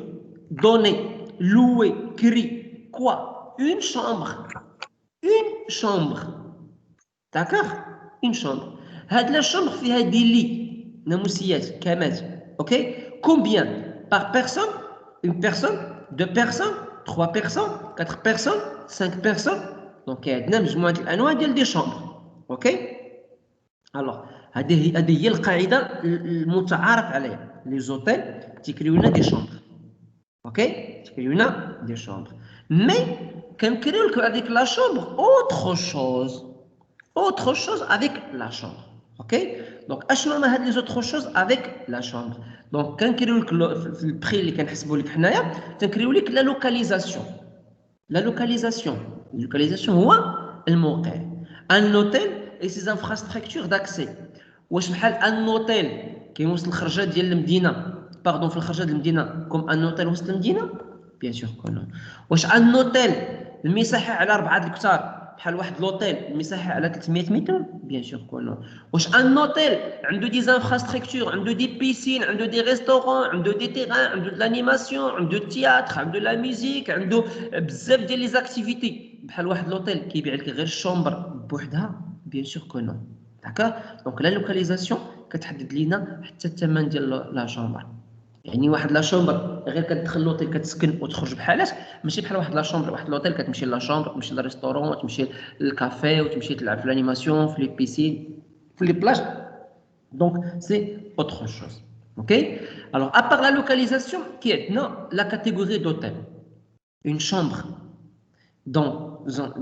donner louer créer quoi une chambre d'accord une chambre. هاد la chambre فيها دي لي ناموسيات كامات. اوكي combien par personne une personne deux personnes trois personnes quatre personnes cinq personnes. دونك عندنا مجموعة الانواع ديال دي شامبر. اوكي الوغ هذه هي القاعده المتعارف عليها. لي زوتيل تيكريو لنا دي شومبر. اوكي تيكريو لنا دي شومبر مي كنكريو لك هذيك لا شومبر اوتر شوز افيك لا شومبر. اوكي دونك اشنو هما هاد لي زوتر شوز افيك لا شومبر؟ دونك كنكريو لك في البري اللي كنحسبوا لك حنايا تنكريو لك لا لوكاليزاسيون هو الموقع. ان اوتيل et ses infrastructures d'accès. واش بحال ان اوتيل كيوصل الخرجه ديال المدينه باردون في الخرجه ديال المدينه كوم ان اوتيل وسط المدينه؟ بيان سور كون. واش ان اوتيل المساحه على 4 الكتار بحال واحد لوتيل المساحه على 300 متر؟ بيان سور كون. واش ان اوتيل عنده دي انفراستركتور عنده دي بيسين عنده دي ريستورون عنده دي تيران عنده د لانيماسيون عنده التياتر عنده لا ميوزيك عنده بزاف ديال لي زاكتيفيتي بحال واحد لوتيل كيبيع لك غير الشومبر بوحدها؟ بيان سور كو نو. داكوغ دونك لا لوكاليزاسيون كتحدد لينا حتى الثمن ديال لا شومبر. يعني واحد لا شومبر غير كتدخل لوطيل كتسكن وتخرج بحالات ماشي بحال واحد لا شومبر واحد لوطيل كتمشي لا شومبر تمشي للريستورون تمشي للكافي وتمشي تلعب في الانيماسيون في لي بيسين في لي بلاج. دونك سي اوتر شوز. اوكي الوغ ابار لا لوكاليزاسيون كي عندنا لا كاتيجوري دوتيل. اون شومبر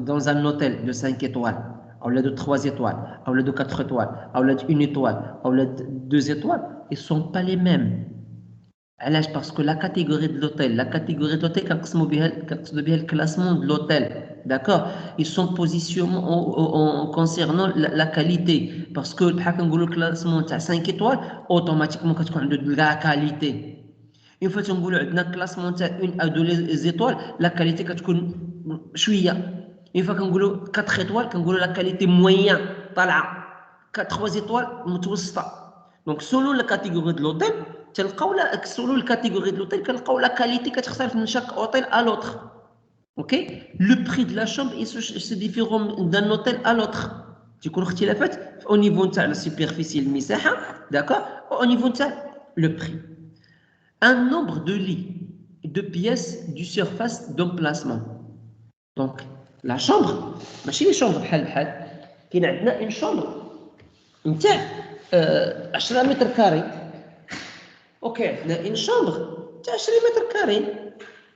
dans un hôtel de 5 étoiles ou de 3 étoiles, ou de 4 étoiles, ou de 1 étoile, ou de 2 étoiles, ils ne sont pas les mêmes. علاش باسكو لا كاتيجوري دو لوتيل كنقسموا بها كنقصدوا بها الكلاسمون دو لوتيل داكور ils sont positionnés en concernant la qualité parce que بحال كنقولوا الكلاسمون تاع 5 étoiles اوتوماتيكمون كتكون عنده لا كاليتي اون فوا تنقولوا عندنا كلاسمون تاع 1 او 2 زيتوال لا كاليتي كتكون شويه اون فوا كنقولوا 4 étoiles كنقولوا لا كاليتي موين طالعه 3 étoiles متوسطه دونك سولو لا كاتيجوري دو لوتيل تلقاو لا سولو الكاتيجوري دو لوتيل كنلقاو لا كاليتي كتختلف من شاك اوتيل ا لوتر اوكي لو بري دو لا شامبر سي ديفيرون دان اوتيل ا لوتر تيكون اختلافات او نيفو نتاع لا سوبرفيسي المساحه داكور او نيفو نتاع لو بري ان نومبر دو لي دو بياس دو سيرفاس d'emplacement دونك لا شامبر ماشي لي شامبر بحال كاين عندنا اون شامبر نتاع 10 متر كاري اوكي عندنا اون شامبر تاع 20 متر كاري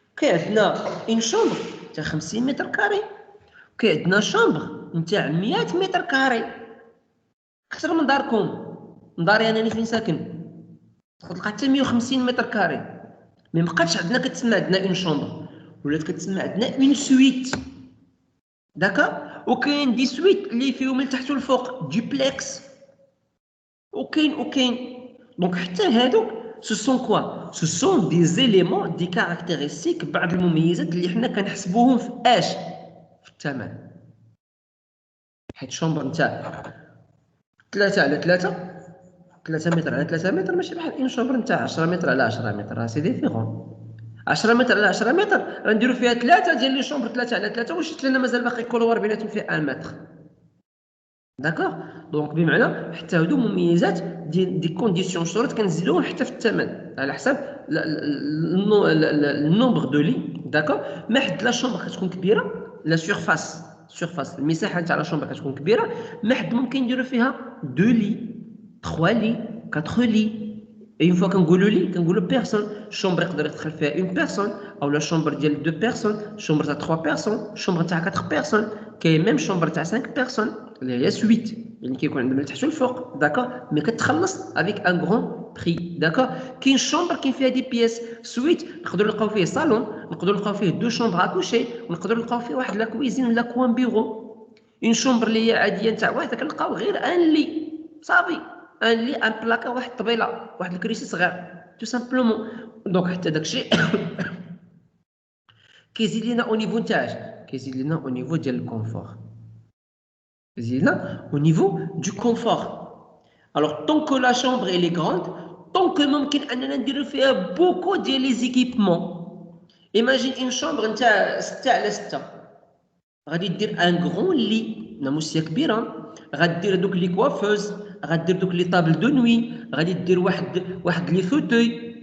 اوكي عندنا اون شامبر تاع 50 متر كاري اوكي عندنا شامبر نتاع 100 متر كاري اكثر من داركم داري انا فين ساكن تلقى حتى 150 متر كاري ما بقاتش عندنا كتسمى عندنا اون شامبر ولات كتسمى عندنا اون سويت داكا وكاين دي سويت اللي فيهم من تحت والفوق دوبلكس وكاين دونك حتى هادوك ce sont quoi ce sont des éléments des caractéristiques بعض المميزات اللي حنا كنحسبوهم في اش في الثمن حيت شومبر نتاع 3 على 3 متر على 3 متر ماشي بحال ان شومبر نتاع 10 متر على 10 متر راه سي ديفيرون 10 متر على 10 متر غنديروا فيها 3 ديال لي شومبر 3 على 3 واش لنا مازال باقي كولوار بيناتهم فيه 1 متر داكوغ دونك بمعنى حتى هادو مميزات دي كونديسيون شروط كنزيدوهم حتى في الثمن على حساب النومبر دو لي داكوغ ما حد لا شومبر كتكون كبيره لا سيرفاس المساحه نتاع لا شومبر كتكون كبيره ما حد ممكن نديروا فيها 2 لي 3 لي 4 لي اي فوا كنقولوا لي كنقولوا بيرسون شومبر يقدر يدخل فيها اون بيرسون او لا شومبر ديال 2 بيرسون شومبر تاع 3 بيرسون شومبر تاع 4 بيرسون كاين ميم شومبر تاع 5 بيرسون اللي هي سويت يعني كيكون عندنا من التحت والفوق داكور مي كتخلص افيك ان غران بري داكور كاين شومبر كاين فيها دي بياس سويت نقدروا نلقاو فيه صالون نقدروا نلقاو فيه 2 شومبر اكوشي ونقدروا نلقاو فيه واحد لا كويزين ولا كوان بيرو اون شومبر اللي هي عاديه نتاع واحد كنلقاو غير ان لي صافي ان لي ان بلاكا واحد الطبيله واحد الكريسي صغير تو سامبلومون دونك حتى داكشي كيزيد لينا او نيفو نتاعش كيزيد لينا او نيفو ديال الكونفور au niveau du confort. Alors, tant que la chambre elle est grande, tant que ممكن أننا نديرو فيها beaucoup de les équipements. Imagine une chambre نتاع 6 على 6 غادي دير ان غران لي ناموسيه كبيره غادير دوك لي كوافوز غادير دوك لي طابل دو نوي غادي دير واحد لي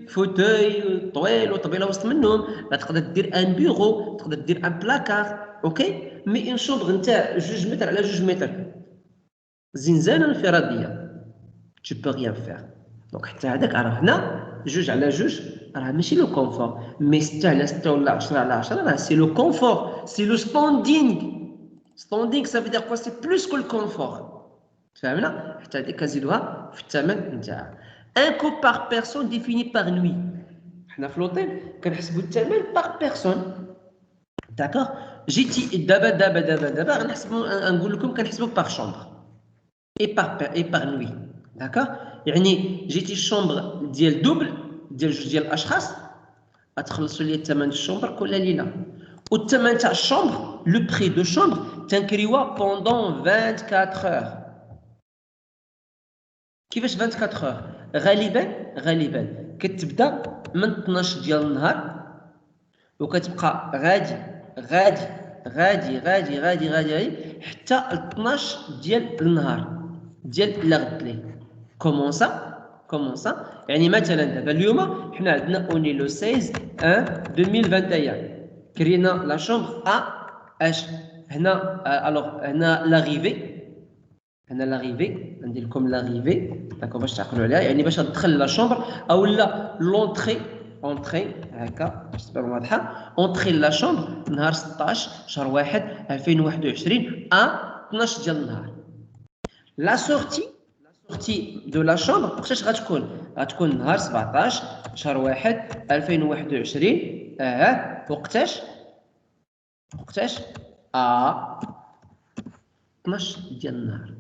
فوتوي طويل وطبيله وسط منهم غتقدر دير ان بيرو تقدر دير ان بلاكار اوكي مي ان شومبر نتاع 2 متر على 2 متر زنزانه انفراديه tu peux rien faire دونك حتى هذاك راه هنا 2 على 2 راه ماشي لو كونفور مي 6 على 6 ولا 10 على 10 راه سي لو كونفور سي لو ستاندينغ ça veut dire quoi c'est plus que le confort فهمنا حتى هذيك كنزيدوها في الثمن نتاعها ان كو بار بيرسون ديفيني بار نوي حنا في لوطيل كنحسبوا الثمن بار بيرسون داكوغ جيتي دابا غنحسبوا نقول لكم كنحسبوا بار شومبر اي بار نوي داكوغ يعني جيتي الشومبر ديال دوبل ديال 2 ديال الاشخاص غتخلصوا لي الثمن الشومبر كل ليله والثمن تاع الشومبر لو بري دو شومبر تنكريوه بوندون 24 اور كيفاش 24 اور غالبا كتبدا من 12 ديال النهار وكتبقى غادي حتى 12 ديال النهار ديال الغد ليه كومون سا يعني مثلا دابا اليوم حنا عندنا اوني لو 16 2021 كرينا لا شومبر اش هنا الوغ هنا لاغيفي ندير لكم لاغيفي داكو باش تعقلوا عليها يعني باش تدخل لا شومبر او لا لونطري هكا باش تبان واضحه اونطري لا شومبر نهار 16 شهر 1 2021 12 ديال النهار لا سورتي دو لا شومبر واش غتكون غتكون نهار 17 شهر 1 2021. وقتاش 12 ديال النهار.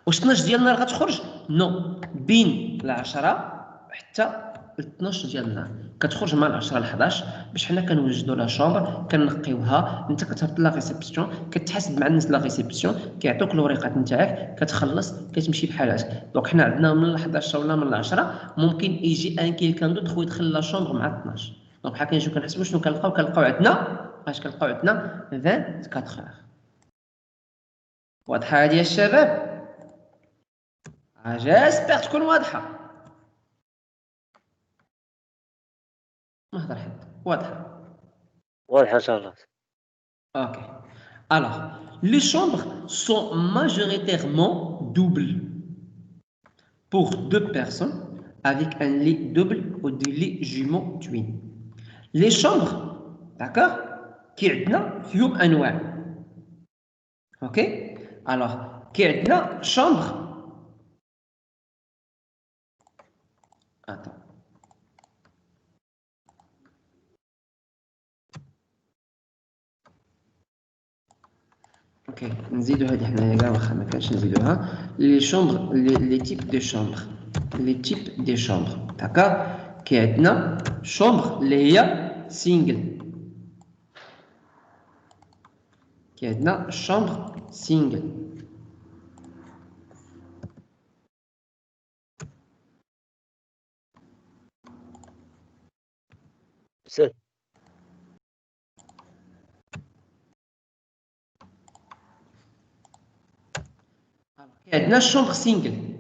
واش 12 ديال النهار غتخرج؟ نو، بين العشرة حتى 12 ديال النهار كتخرج مع 10 ل 11 باش حنا كنوجدوا لا شومبر كنقيوها. انت كتهبط لا ريسبسيون كتحاسب مع الناس لا ريسبسيون كيعطوك الوريقات نتاعك كتخلص كتمشي بحال هكا. دونك حنا عندنا من ال 11 ولا من 10 ممكن يجي ان كيلكان دوطخ ويدخل لا شومبر مع 12. دونك بحال كنجيو كنحسبوا شنو كنلقاو عندنا اش كنلقاو عندنا 24 اور. واضحه هذه يا الشباب؟ جاسبر تكون واضحه. ما هضر حد. واضحه واضح ان شاء الله. Ok. Alors, les chambres sont majoritairement doubles pour 2 personnes avec un lit double ou des lits jumeaux twin. Les chambres, d'accord, qui عندنا فيهم أنواع. Ok. Alors, qui عندنا chambre. Attends. اوكي نزيدو هذه حنايا كاع واخا ما كانش نزيدوها. لي شومبر لي تيب دي شومبر داكا. كي عندنا شومبر اللي هي سينجل. سهل. كي عندنا شومبر سينجل.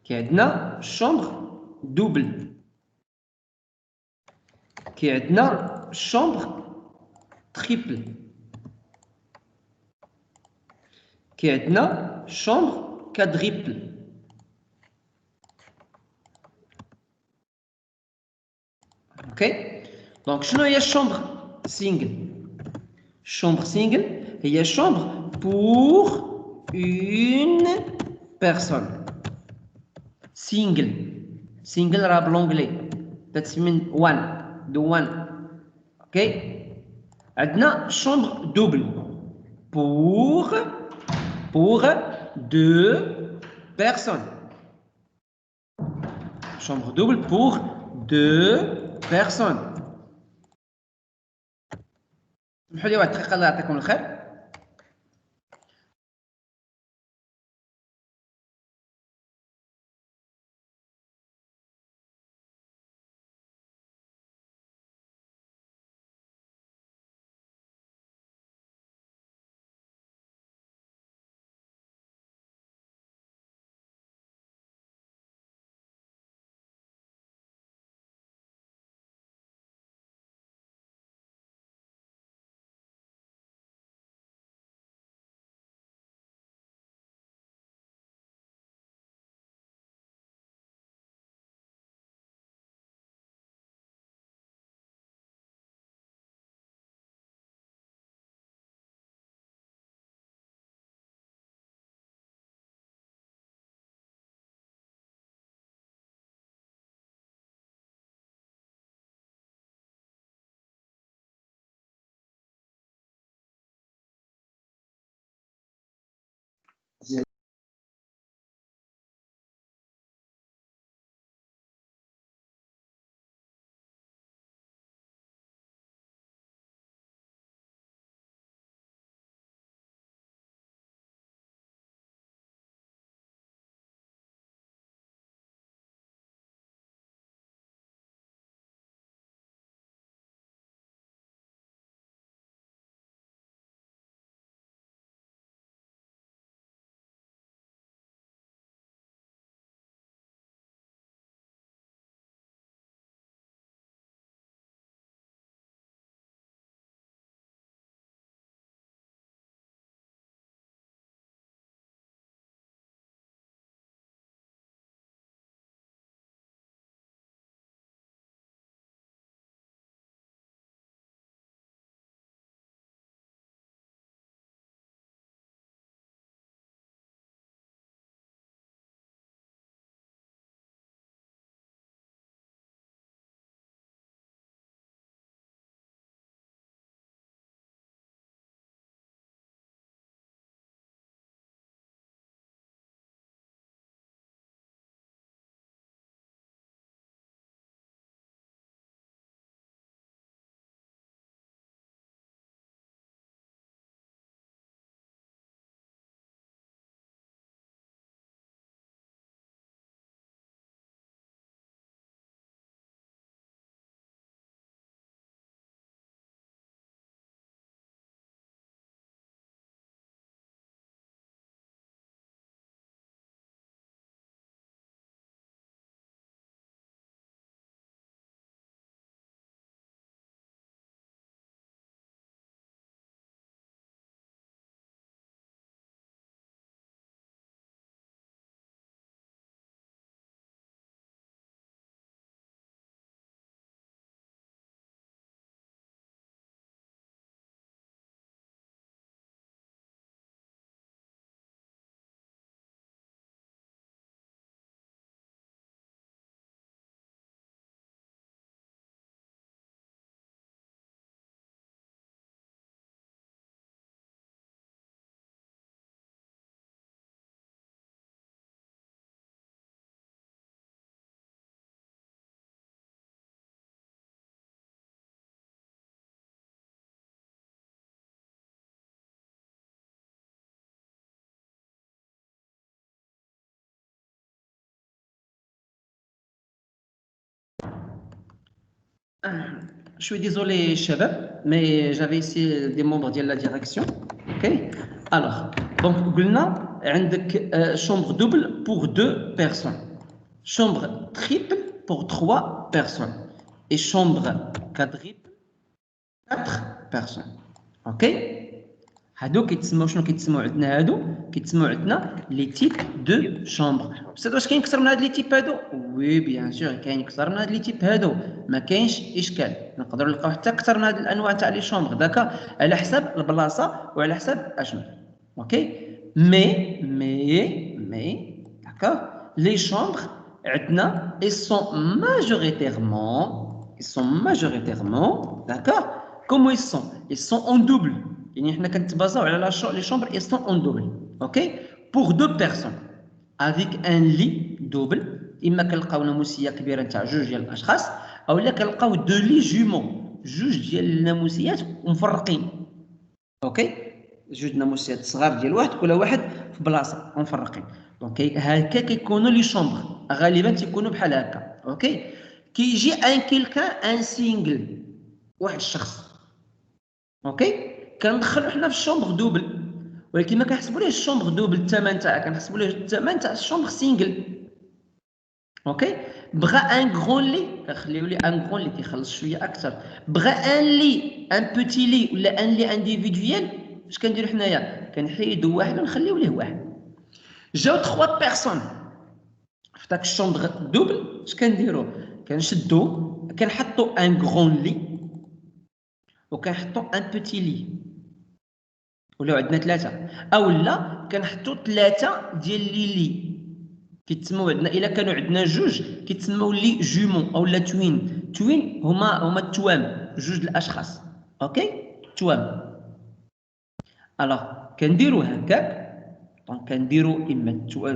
كي عندنا شومبر دوبل. كي عندنا شومبر تريبل. كي عندنا شومبر كادريبل. اوكي. دونك شنو هي الشومبر سينجل؟ Chambre single, il y a chambre pour une personne. Single rab l'anglais. That's mean one. The one. Ok? عندنا chambre double pour 2 personnes. Chambre double pour 2 personnes. سمحوا لي واحد الدقيقة الله يعطيكم الخير. Je suis désolé, Shabab, mais j'avais ici des membres de la direction. Ok. Alors, donc, قلنا عندك chambre double pour 2 personnes, chambre triple pour 3 personnes et chambre quadruple 4 personnes. Ok. هادو كيتسموا شنو كيتسموا عندنا هادو كيتسموا عندنا لي تيب دو شامبر. بصح واش كاين اكثر من هاد لي تيب هادو؟ وي بيان سور كاين اكثر من هاد لي تيب هادو، ما كاينش اشكال، نقدروا نلقاو حتى اكثر من هاد الانواع تاع لي شامبر داكا على حساب البلاصه وعلى حساب اشنو. اوكي مي داكا لي شامبر عندنا ils sont majoritairement d'accord. Comment ils sont en double. يعني حنا كنتبازاو على لي شامبر ils sont en double. OK pour 2 personnes avec un lit double. اما كنلقاو ناموسيه كبيره نتاع جوج ديال الاشخاص اولا كنلقاو 2 لي جومون جوج ديال الناموسيات مفرقين. اوكي جوج ناموسيات صغار ديال واحد كل واحد في بلاصه مفرقين. دونك هكا كيكونوا لي شامبر غالبا تيكونوا بحال هكا. اوكي كيجي ان كيلكان ان سينجل واحد الشخص. اوكي كندخلوا حنا في الشومبر دوبل ولكن ما كنحسبوليهش الشومبر دوبل الثمن تاعها كنحسبوا ليه الثمن تاع الشومبر سينجل. اوكي بغا ان غرون لي كنخليو ليه ان غرون لي كيخلص شويه اكثر. بغا ان لي ان بوتي لي ولا ان لي انديفيدويال اش كنديروا حنايا كنحيدوا واحد ونخليو ليه واحد. جاو 3 بيرسون في داك الشومبر دوبل اش كنديروا كنشدوا كنحطوا ان غرون لي وكنحطوا ان بوتي لي ولاو عندنا 3 اولا كنحطوا 3 ديال لي كيتسموا عندنا الا كانوا عندنا جوج كيتسموا لي جومون اولا توين هما التوام جوج الاشخاص. اوكي توام. الوغ كنديروا هكاك دونك كنديروا اما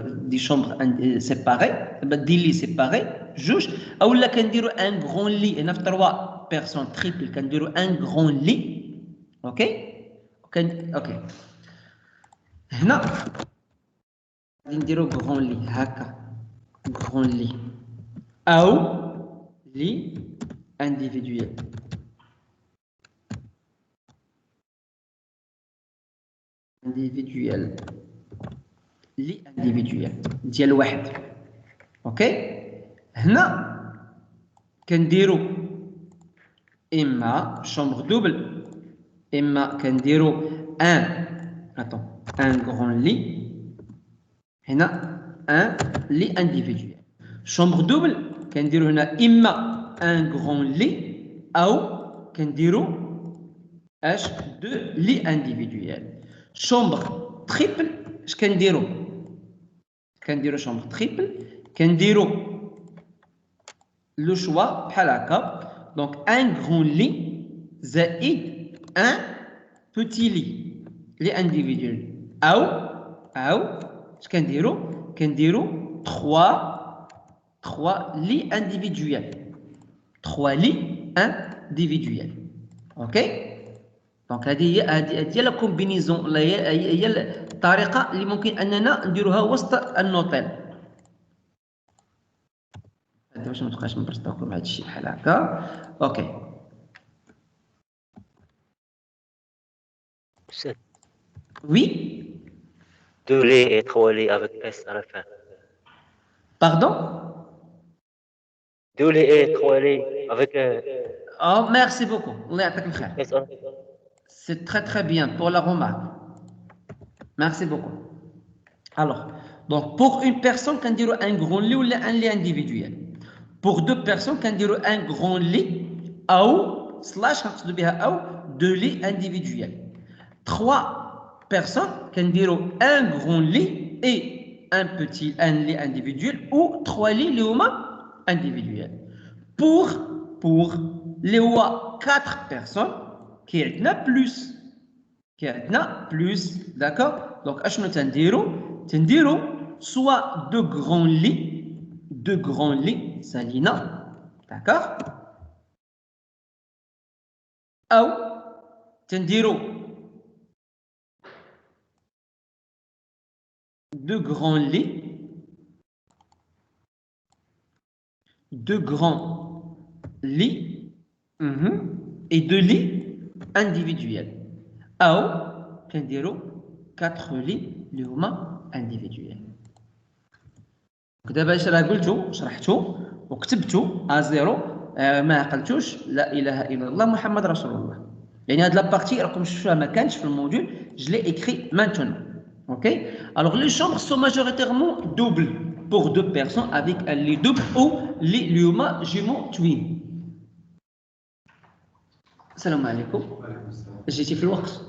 دي شومبر سيباري دي لي سيباري جوج اولا كنديروا ان غرون لي هنا في 3 بيرسون تريبل كنديروا ان غرون لي. اوكي اوكي هنا غادي نديرو غرون لي هكا غرون لي او لي انديفيدويال. لي انديفيدويال ديال واحد. اوكي هنا كنديرو اما شومبر دوبل اما كنديرو ان غرون لي هنا ان لي انديفيدويال. شومبر دوبل كنديرو هنا اما ان غرون لي او كنديرو اش دو لي انديفيدويال. شومبر تريبل اش كنديرو شومبر تريبل كنديرو لو شوا بحال هكا دونك ان غرون لي زائد ان بوتي لي انديفيدويال او اش كنديرو 3 لي انديفيدويال 3 لي انديفيدويال. اوكي دونك هذه هي لا كومبينيزون هي الطريقه اللي ممكن اننا نديروها وسط النوتيل باش ما تبقاش نبرطوكم هذا الشيء بحال هكا. اوكي وي 2 lits et 3 lits avec S à la fin. Pardon? 2 lits et 3 lits avec Oh, merci beaucoup. S à la fin. C'est très bien pour la remarque. Merci beaucoup. Alors, donc pour une personne, quand dire un grand lit ou un lit individuel. Pour 2 personnes, quand dire un grand lit ou slash ou 2 lits individuels. 3 personnes, quand dire un grand lit et un lit individuel ou 3 lits individuels. Pour les 4 personnes qui ont plus, d'accord? Donc, اشنو تنديرو soit 2 grands lits salina, d'accord? ou تنديرو 2 grands lits et 2 lits individuels. أو كنديروا 4 lits اللي هما individuels. دابا اش راه قلتو شرحتو وكتبتو ازيرو ما عقلتوش لا اله الا الله محمد رسول الله. يعني هاد لابارتي راكم شفتوها ما كانش في الموديول je l'ai écrit maintenant. OK. Alors les chambres sont majoritairement doubles pour 2 personnes avec un lit double ou lit اليوم jumeaux twin. السلام عليكم. جيتي في الوقت.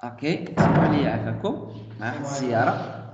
اوكي اسمحوا لي عافاكم مع واحد الزياره.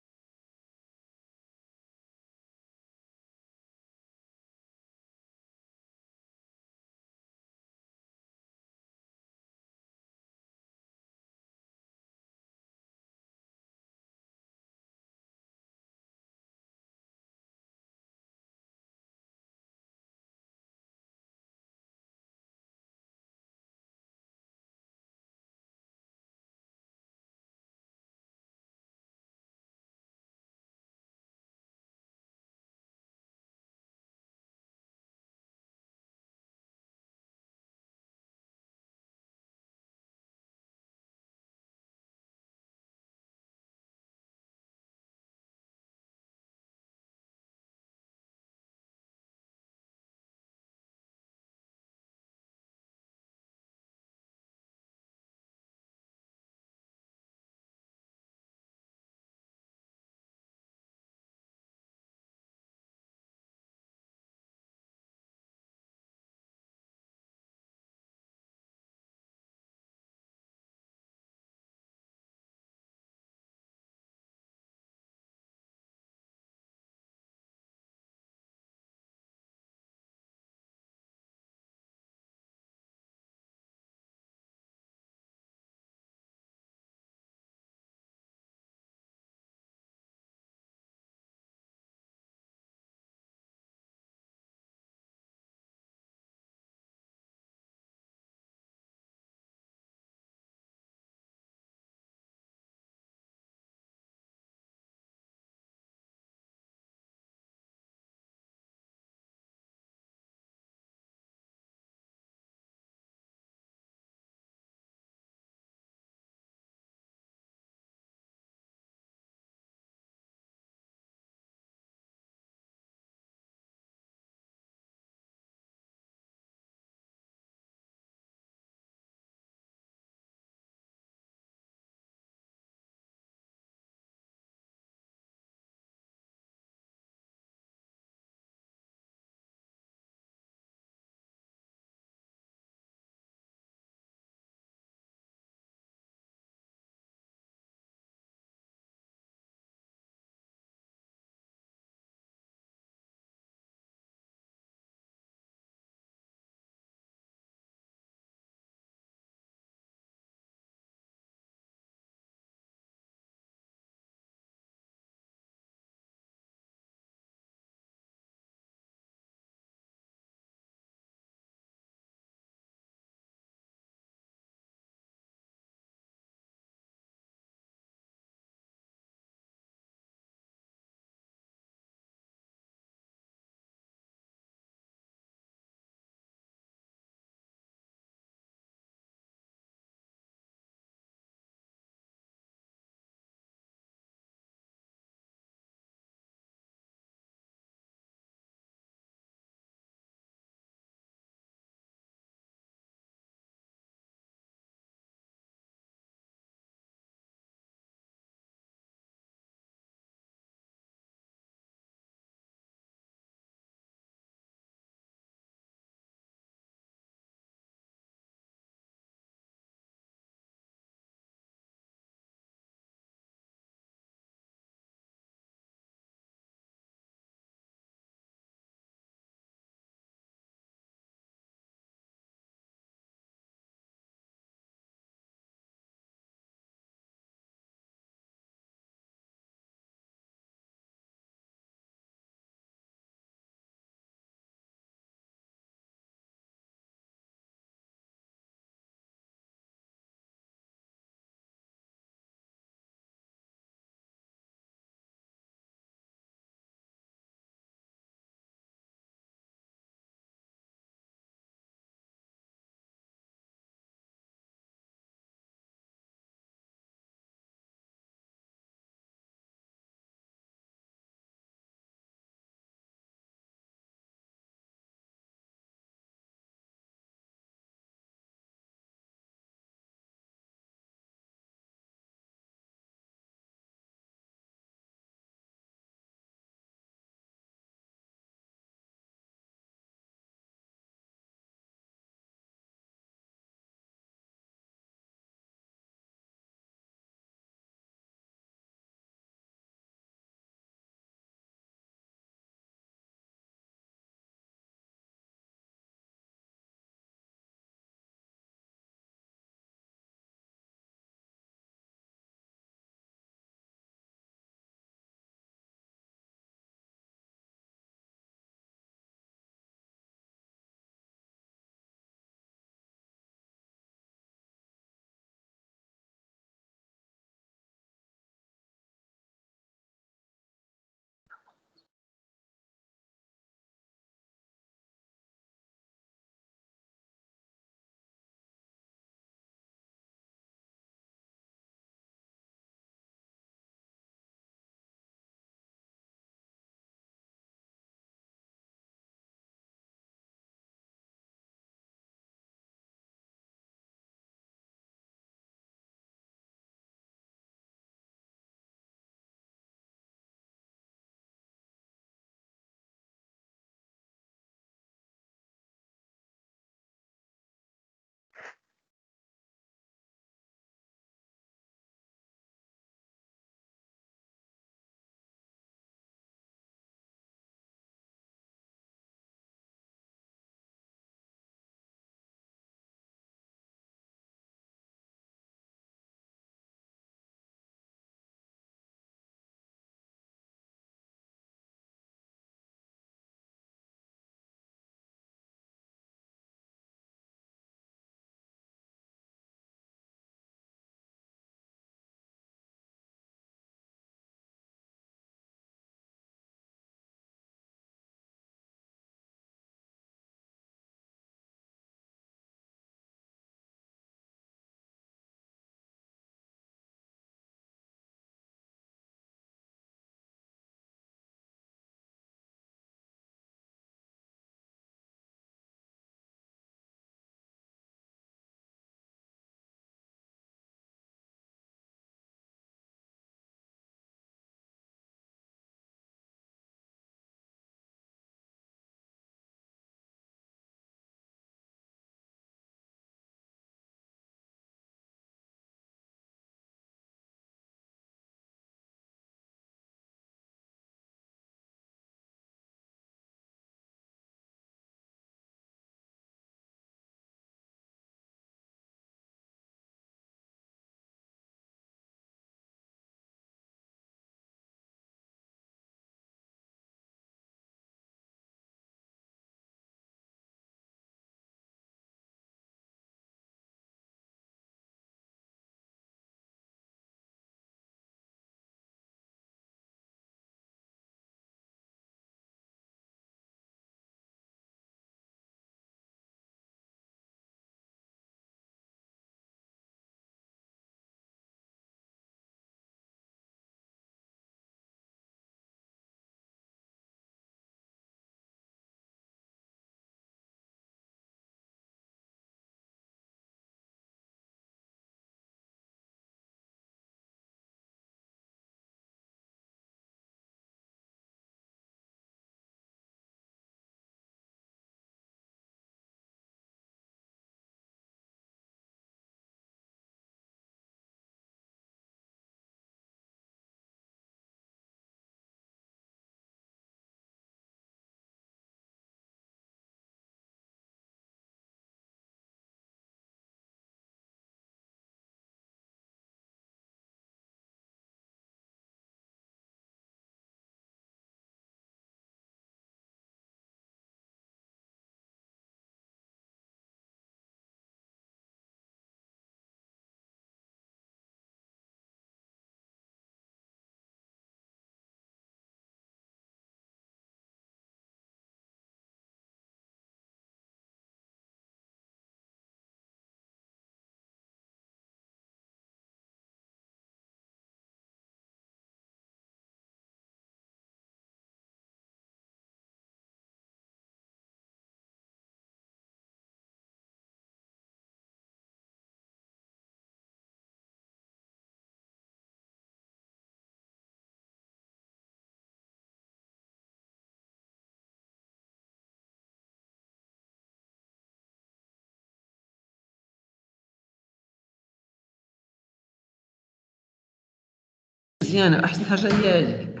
مزيانه احسن حاجه هي هذيك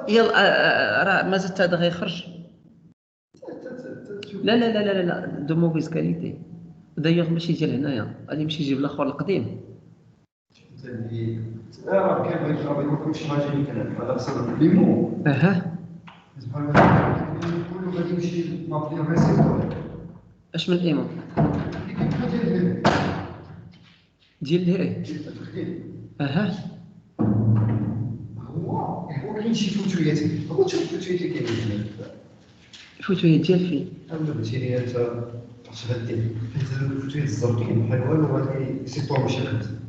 يلا راه مازال هذا غيخرج لا لا لا لا لا دو موفيز كاليتي دايوغ ماشي ديال هنايا غادي يمشي يجيب الاخر القديم راه كان بغيت يقول لكم شي حاجه اللي كان هذا خصنا ليمو اها سبحان الله كله غادي يمشي مابلي ريسيبتور اش من ايمون ديال لي اها هو كاين شي فوتويات هو شوف الفوتويات اللي كاينين الفوتويات ديال فين انا قلتي لي انت غادي حيت هذوك الفوتويات الزرقين بحال والو غادي يسيطروا شي حد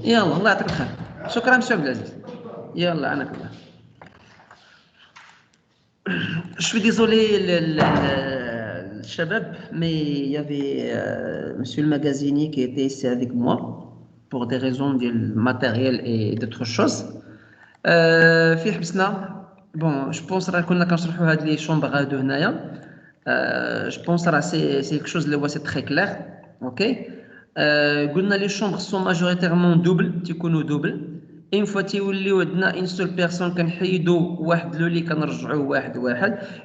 يلا الله يعطيك الخير شكرا مسيو عبد العزيز يلا عنك الله Je suis désolé, le Shabab, mais il y avait monsieur le magasinier qui était ici avec moi pour des raisons de matériel et d'autres choses. في حبسنا bon je pense راه كنا كنشرحوا هاد لي شومبر هادو هنايا je pense راه c'est quelque chose اللي هو c'est très clair OK قلنا لي شومبر sont majoritairement double تيكونوا double اون فوا تيوليو عندنا ان سول بيرسون كنحيدوا واحد لو لي كنرجعوه واحد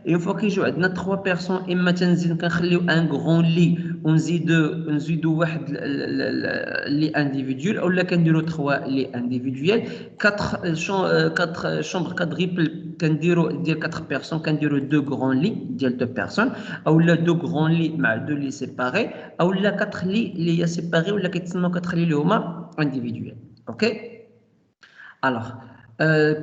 اون فوا كيجيو عندنا 3 بيرسون اما تنزيد كنخليو ان غران لي ونزيدوا واحد لي انديفيدوال اولا كنديروا 3 لي انديفيدوال 4 شومبر كادريبل كنديروا ديال 4 بيرسون كنديروا 2 غران لي ديال 2 بيرسون اولا 2 غران لي مع 2 لي سيباري اولا 4 لي اللي هي سيباري ولا كيتسناو كتخلي لهم انديفيدوال اوكي Alors,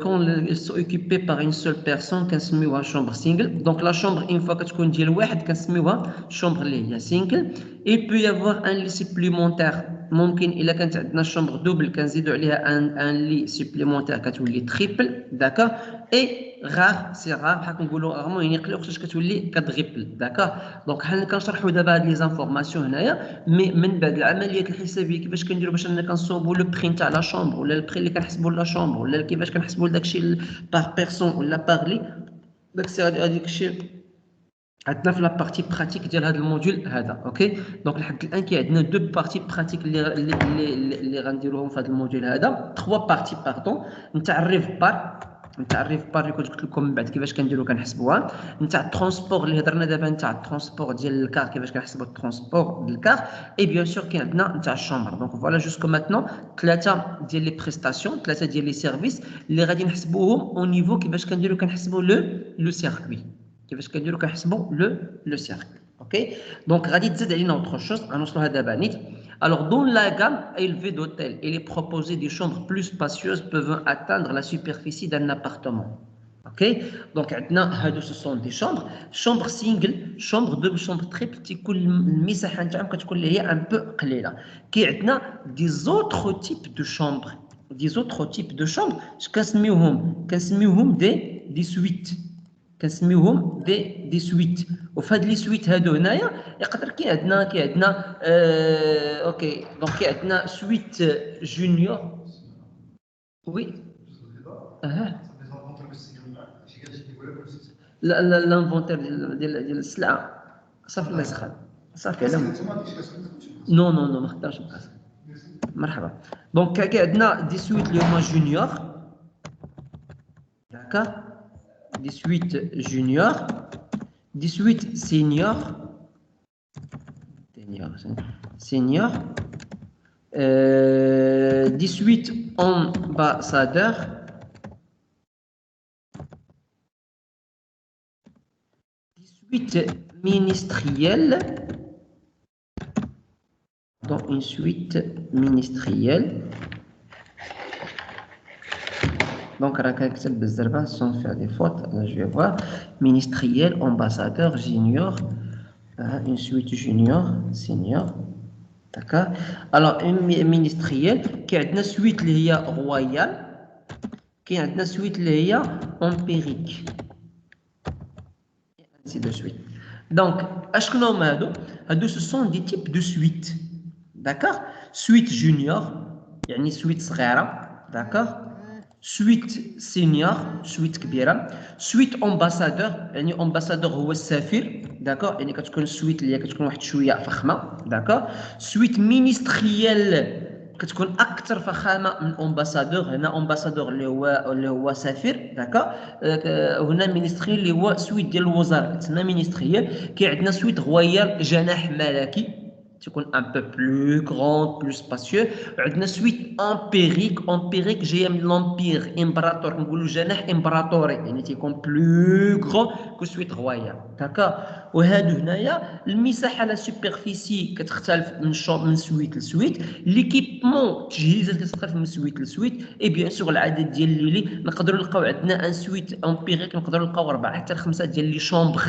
quand ils sont occupés par une seule personne, qu'on se met en chambre single. Donc la chambre, une fois que tu connais le wahd, qu'on se met en chambre single. Il peut y avoir un lit supplémentaire. ممكن إلا كانت عندنا chambre double كنزيدوا عليها un lit supplémentaire كتولي triple, d'accord. Et rare, c'est rare, بحال كنقولوا رغم يعني قليل وقتاش كتولي quadruple, d'accord. دونك حنا كنشرحوا دابا هاد لي زانفورماسيون هنايا مي من بعد العمليات الحسابيه كيفاش كنديروا باش اننا كنصوبوا لو بري نتاع لا شومبر ولا البري اللي كنحسبوا لا شومبر ولا كيفاش كنحسبوا داكشي بار بيرسون ولا بار لي داكشي هذيك الشيء عندنا في لا بارتي براتيك ديال هذا الموديول هذا اوكي دونك لحد الان كاين عندنا دو بارتي براتيك اللي غنديروهم في هذا الموديول هذا 3 بارتي باردون نتاع الريف بار اللي كنت قلت لكم من بعد كيفاش كنديروا كنحسبوها نتاع الترونسبور اللي هضرنا دابا نتاع الترونسبور ديال الكار كيفاش كنحسبوا الترونسبور ديال الكار اي بيان سور كاين عندنا نتاع الشومبر دونك فوالا جوسكو ماتنون 3 ديال لي بريستاسيون 3 ديال لي سيرفيس اللي غادي نحسبوهم او نيفو كيفاش كنديروا كنحسبوا لو سيركوي كيفاش كنديروا كنحسبوا لو سيركل اوكي دونك غادي تزاد علينا اوتر شوز غنوصلوا هذا دابا نيت alors dans la gamme élevée d'hôtels et les proposés des chambres plus spacieuses peuvent atteindre la superficie d'un appartement ok donc عندنا هادو ce sont des chambres chambre single chambre double chambre triple تيكون المساحه نتاعهم كتكون اللي هي ان بو قليله كاين عندنا des autres types de chambres كنسميوهم دي سويت كنسميوهم دي سويت وفي هاد لي سويت هادو هنايا يقدر كاين عندنا اوكي دونك كاين عندنا سويت جونيور وي لا لانفونتير ديال السلعه صافي الله يسخر صافي على نو ما خدامش بقى مرحبا دونك كاين عندنا دي سويت اللي هما جونيور داكا 18 junior, 18 senior, 18 ambassadeurs, 18 suite ministérielle. Dans une suite ministérielle. Donc, sans faire des fautes, je vais voir. Ministériel, ambassadeur, junior. Une suite junior, senior. D'accord. Alors, une ministérielle qui a une suite royale, qui a une suite empirique. Et ainsi de suite. Donc, ce sont des types de suites. D'accord. Suite junior, il y a une suite صغيرة. D'accord. Suite senior, suite كبيرة. Suite ambassadeur, يعني ambassadeur هو السفير. D'accord. يعني كتكون suite اللي كتكون واحد شوية فخمة. D'accord. Suite ministérielle كتكون أكثر فخامة من ambassadeur. هنا ambassadeur اللي هو سفير. D'accord. هنا ministériel اللي هو suite ديال الوزارة. تسمى ministériel. كي عندنا suite royal جناح ملكي. تكون un peu plus grand, plus spacieux. عندنا suite empirique جايه من l'empire impérator نقولوا جناح امبراطوري يعني تيكون plus grand que suite royale. داكا. وهادو هنايا المساحه لا سوبرفيسي كتختلف من سويت لسويت. ليكيبمون التجهيزات كتختلف من سويت لسويت. اي بيان سور العدد ديال الليلي نقدروا نلقاو عندنا ان سويت امبيريك نقدروا نلقاو 4 حتى 5 ديال لي شومبر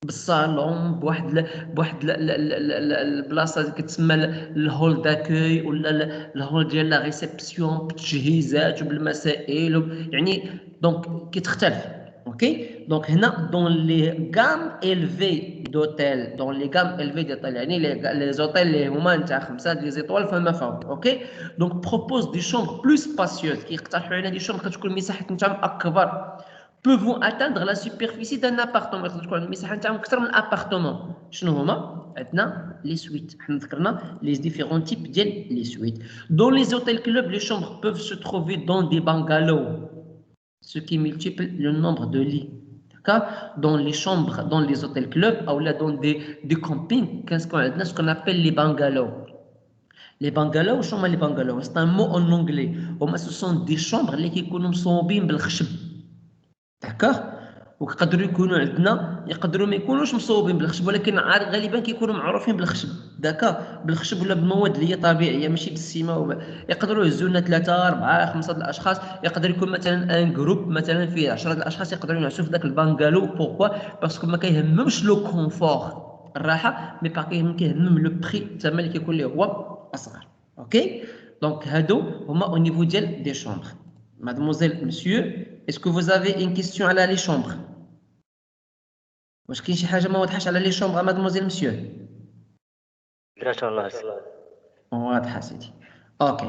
بالصالون بواحد البلاصه كتسمى الهول داكوي ولا الهول ديال لا ريسبسيون بالتجهيزات وبالمسائل يعني دونك كتختلف. اوكي. دونك هنا دون لي غام الفي دوتيل ديال يعني لي زوتيل اللي هما نتاع 5 ديال زيطوال فما فوق. اوكي. دونك بروبوز دي شومبر بلوس سباسيوز كيقترحوا علينا دي شومبر كتكون المساحه نتاعهم اكبر. peuvent atteindre la superficie d'un appartement. تكون المساحه نتاعهم اكثر من ابارتمون. شنو هما؟ عندنا لي سويت. حنا ذكرنا les différents types ديال لي سويت. Dans les hôtels clubs, les chambres peuvent se trouver dans des bungalows, ce qui multiplie le nombre de lits. D'accord. Dans les chambres, dans les hôtels clubs ou là dans des campings, qu'est-ce qu'on appelle les bungalows. Les bungalows, شنو هما les bungalows? C'est un mot en anglais. هما ce sont des chambres اللي كيكونوا مصوبين بالخشب. داكوغ. ويقدروا يكونوا عندنا يقدروا ما يكونوش مصوبين بالخشب ولكن غالبا كيكونوا معروفين بالخشب. داكوغ. بالخشب ولا بالمواد اللي هي طبيعيه ماشي بالسيما. يقدروا يهزوا لنا 3 4 5 الاشخاص. يقدر يكون مثلا ان جروب مثلا فيه 10 الاشخاص يقدروا يعيشوا في ذاك البانغالو. بوركوا باسكو ما كيهمهمش لو كونفور الراحه مي كيهمهم لو بري الثمن اللي كيكون ليه هو اصغر. اوكي. دونك هادو هما او نيفو ديال دي شومبر. Mademoiselle, monsieur, est-ce que vous avez une question على les chambres? واش كاين شي حاجه ما واضحاش على les chambres mademoiselle, monsieur? لا شاء الله. واضحه سيدي. OK.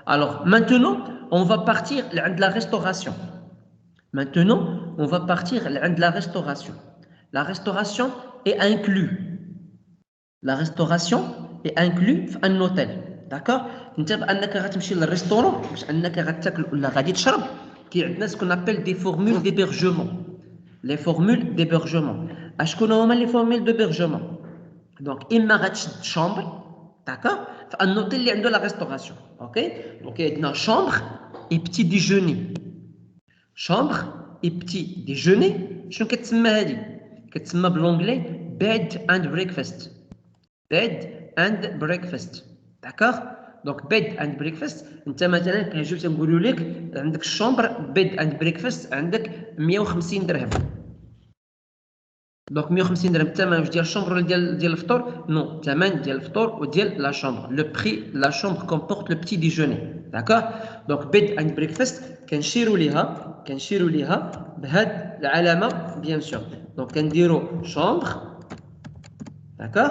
Alors maintenant, on va partir عند la restauration. Maintenant, on va partir عند la restauration. La restauration est inclus. La restauration est inclus في un hôtel. D'accord. انت بانك غتمشي للريستورون باش انك غتاكل ولا غادي تشرب كي عندنا سكون ابل دي فورمول ديبيرجمون. لي فورمول ديبيرجمون اشكون هما لي فورمول ديبيرجمون؟ دونك اما غتشد شومبر. داكوغ. في ان اوتيل اللي عنده لا ريستوراسيون. اوكي. دونك عندنا شومبر اي بتي ديجوني. شومبر اي بتي ديجوني شنو كتسمى هادي؟ كتسمى بالونجلي بيد اند بريكفاست. بيد اند بريكفاست. داكوغ. دونك بيد اند بريكفاست انت مثلا كنجيو تنقولوا لك عندك الشومبر بيد اند بريكفاست عندك 150 درهم. دونك 150 درهم الثمن واش ديال الشومبر ولا ديال الفطور؟ نو، الثمن ديال الفطور وديال لا شومبر. لو بري لا شومبر كومبورت لو بتي ديجوني. داكوغ. دونك بيد اند بريكفاست كنشيروا ليها بهاد العلامه بيان سور. دونك كنديروا شومبر. داكوغ.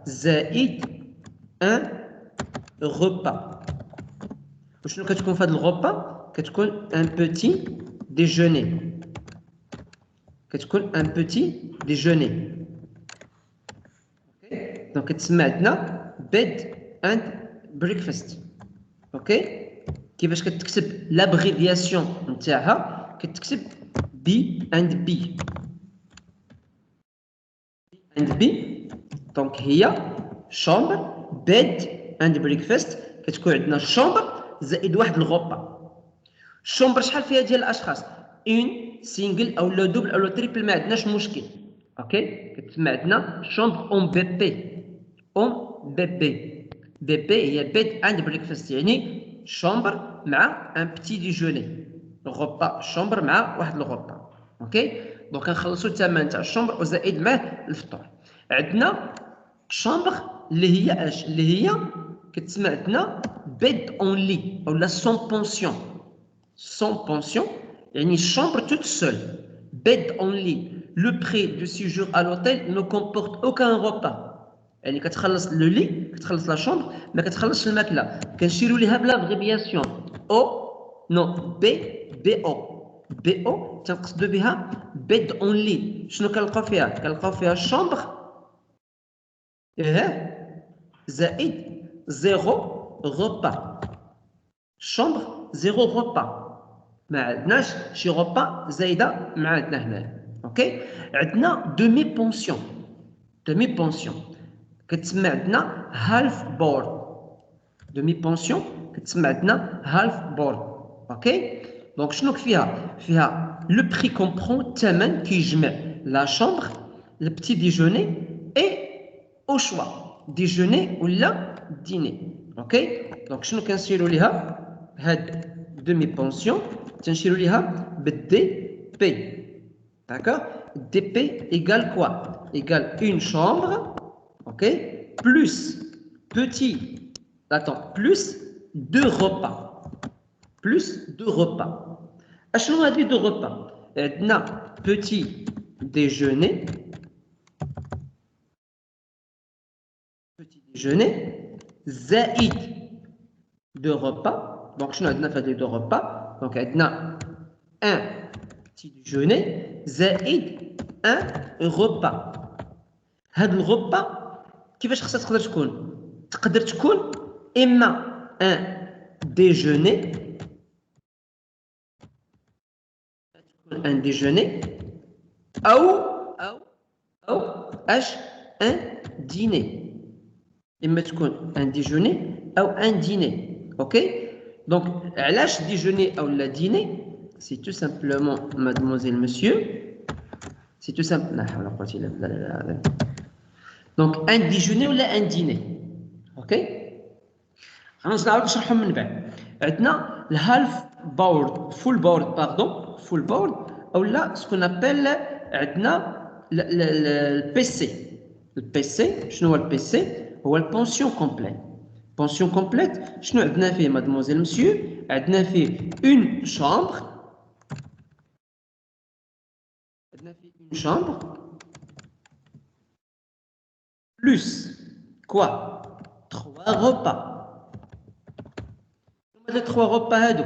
زائد ان repas. وشنو كتكون في هذا الغوبا؟ كتكون ان بوتي ديجوني. كتكون ان بوتي ديجوني. اوكي. دونك كتسمى عندنا بيد اند بريكفاست. اوكي. كيفاش كتكتب لابريفياسيون نتاعها؟ كتكتب بي اند بي. اند بي. دونك هي شومبر بيد اند بريكفاست. كتكون عندنا الشومبر زائد واحد الغوبا. الشومبر شحال فيها ديال الاشخاص؟ اون سينجل او لو دوبل او لو تريبل ما عندناش مشكل. ok كتسمى عندنا chambre en BP BP هي bed and breakfast يعني chambre مع un petit déjeuner repas chambre مع واحد الغرفة اوكي دونك كنخلصوا الثمن تاع الشومبر وزائد معاه الفطور عندنا chambre اللي هي اش اللي هي كتسمى عندنا bed only ou la sans pension يعني chambre toute seule bed only le prix du séjour à l'hôtel ne comporte aucun repas يعني كتخلص لو لي كتخلص لا شومبر ما كتخلصش الماكله كنشيروا ليها بالابغيبياسيون او نو بي او تنقصدوا بها بيد اونلي شنو كنلقاو فيها الشومبر زائد زيرو غوبا شومبر زيرو غوبا ما عندناش شي غوبا زايده مع عندنا هنا اوكي عندنا دومي بونسيون كتسمى عندنا هالف بورد دومي بونسيون كتسمى عندنا هالف بورد اوكي دونك شنو فيها لو بري كومبرون الثمن كيجمع لا شومبر البتي ديجوني اي او شوا ديجوني ولا ديني اوكي دونك شنو كنسيروا ليها هاد دومي بونسيون تنشيروا ليها بالدي بي d'accord dp égale quoi égale une chambre ok plus petit plus deux repas اشنو هادي deux repas عندنا petit déjeuner زائد deux repas donc شنو عندنا في هادي deux repas donc عندنا un petit déjeuner زائد un repas هاد الغوبا كيفاش خصها تقدر تكون اما un déjeuner او اش un dîner اما تكون un déjeuner او un dîner اوكي دونك علاش déjeuner او لا dîner c'est tout simplement mademoiselle monsieur c'est tout simple لا حول ولا قوه الا بالله دونك ان ديجوني ولا ان ديني اوكي غنوصل نعاود نشرحهم من بعد عندنا الهالف بورد فول بورد اولا سكون ابل عندنا البي سي شنو هو البي سي هو البونسيون كومبليت شنو عندنا فيه مادموزيل مسيو عندنا فيه اون شامبر plus quoi 3 repas les 3 repas هادو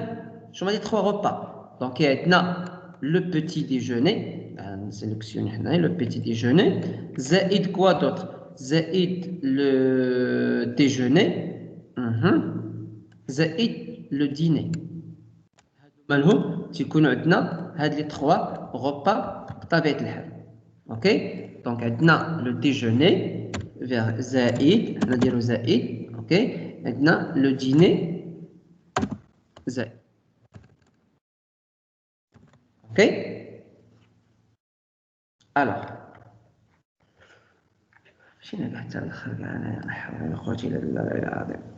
شنو هما les 3 repas donc عندنا le petit déjeuner نسيليكسيوني هنا le petit déjeuner زائد quoi d'autre زائد le déjeuner زائد le dîner هادو مالهم تيكونوا عندنا هاد لي 3 repas بطبيعة الحال اوكي دونك عندنا لو ديجوني vers زائد حنا نديرو زائد اوكي عندنا لو ديني زائد اوكي الوغ مشينا كاع حتى الاخر كاع انا لا حول ولا قوه الا بالله العظيم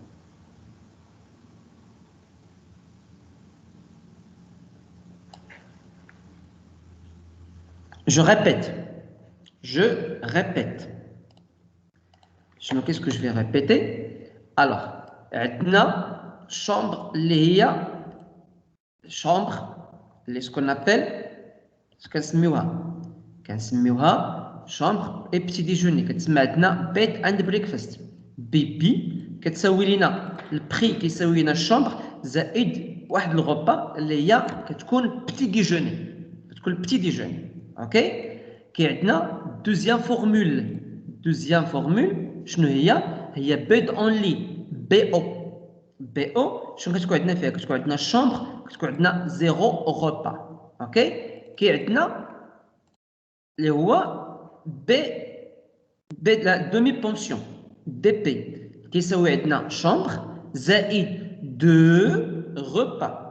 je répète. Qu'est-ce que je vais répéter? Alors, عندنا chambre اللي هي chambre اللي ce qu'on appelle كنسميوها chambre et petit déjeuner كتسمى عندنا bed and breakfast بيبي كتساوي لنا البري كيساوي لنا الشامبر زائد واحد الغوبا اللي هي كتكون بتي ديجوني اوكي كي عندنا دوزيام فورمول شنو هي بيد اونلي بي او شنو كتكون عندنا فيها كتكون عندنا الشامبر كتكون عندنا زيرو غوبا اوكي كي عندنا اللي هو بي لا دومي بونسيون دي بي كيساوي عندنا شامبر زائد دو غوبا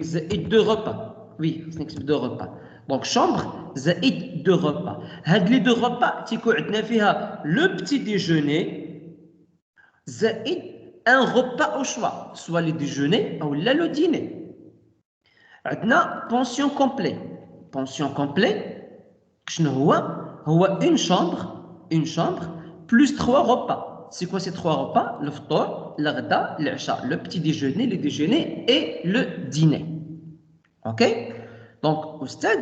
زائد دو غوبا Oui, c'est نكتب 2 repas. Donc chambre زائد 2 repas. هاد les 2 repas تيكون عندنا فيها le petit déjeuner زائد un repas au choix, soit le déjeuner ou le dîner. عندنا pension complet. Pension complet شنو هو une chambre plus 3 repas. C'est quoi ces 3 repas? Le fطور, le غدا, العشاء, le petit déjeuner, le déjeuner et le dîner. OK? Donc, أستاذ,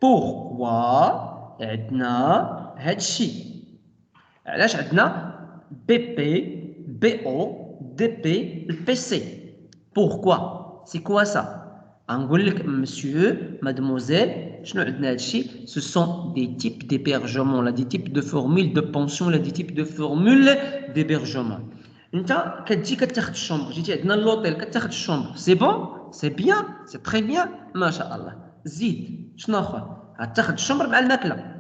pourquoi عندنا هاد الشيء؟ علاش عندنا BP, BO, DP, le PC? Pourquoi? C'est quoi ça? نقول لك monsieur, mademoiselle, شنو عندنا هاد الشيء؟ Ce sont des types d'hébergement, là, des types de formules de pension, là, des types de formules d'hébergement. انت كتجي كتاخذ الشومبر، جيتي عندنا لوطيل كتاخذ الشومبر، سي بون، سي بيان، سي تري بيان، ما شاء الله. زيد شنو اخر؟ غتاخذ الشومبر مع الماكله.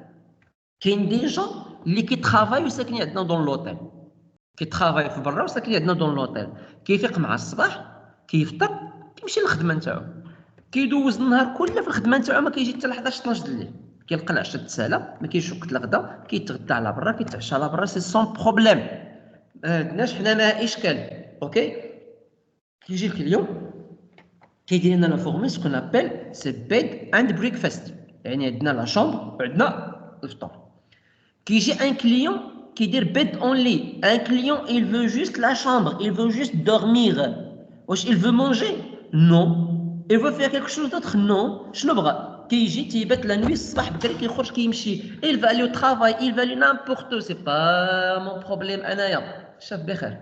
كاين دي جون اللي كيترافايو ساكنين عندنا دون لوطيل، كيترافايو في برا وساكنين عندنا دون لوطيل، كيفيق مع الصباح كيفطر كيمشي للخدمه نتاعو، كيدوز النهار كله في الخدمه نتاعو، ما كيجي حتى ل 11 12 د الليل، كيلقى العشاء تسالى، ما كاينش وقت الغدا، كيتغدى على برا، كيتعشى على برا، سي سون بروبليم. عندناش حنا ما اشكال. اوكي، كيجي لك اليوم كيدير لنا لا فورمي سكون ابل سي بيد اند بريكفاست، يعني عندنا لا شومبر وعندنا الفطور. كيجي ان كليون كيدير بيد اونلي، ان كليون il veut juste la chambre, il veut juste dormir. واش il veut manger؟ non. il veut faire quelque chose d'autre؟ non. شنو بغى؟ كيجي تيبات لا نوي، الصباح بكري كيخرج كيمشي، il va aller au travail, il va aller n'importe où، c'est pas mon problème انايا. شاف بخير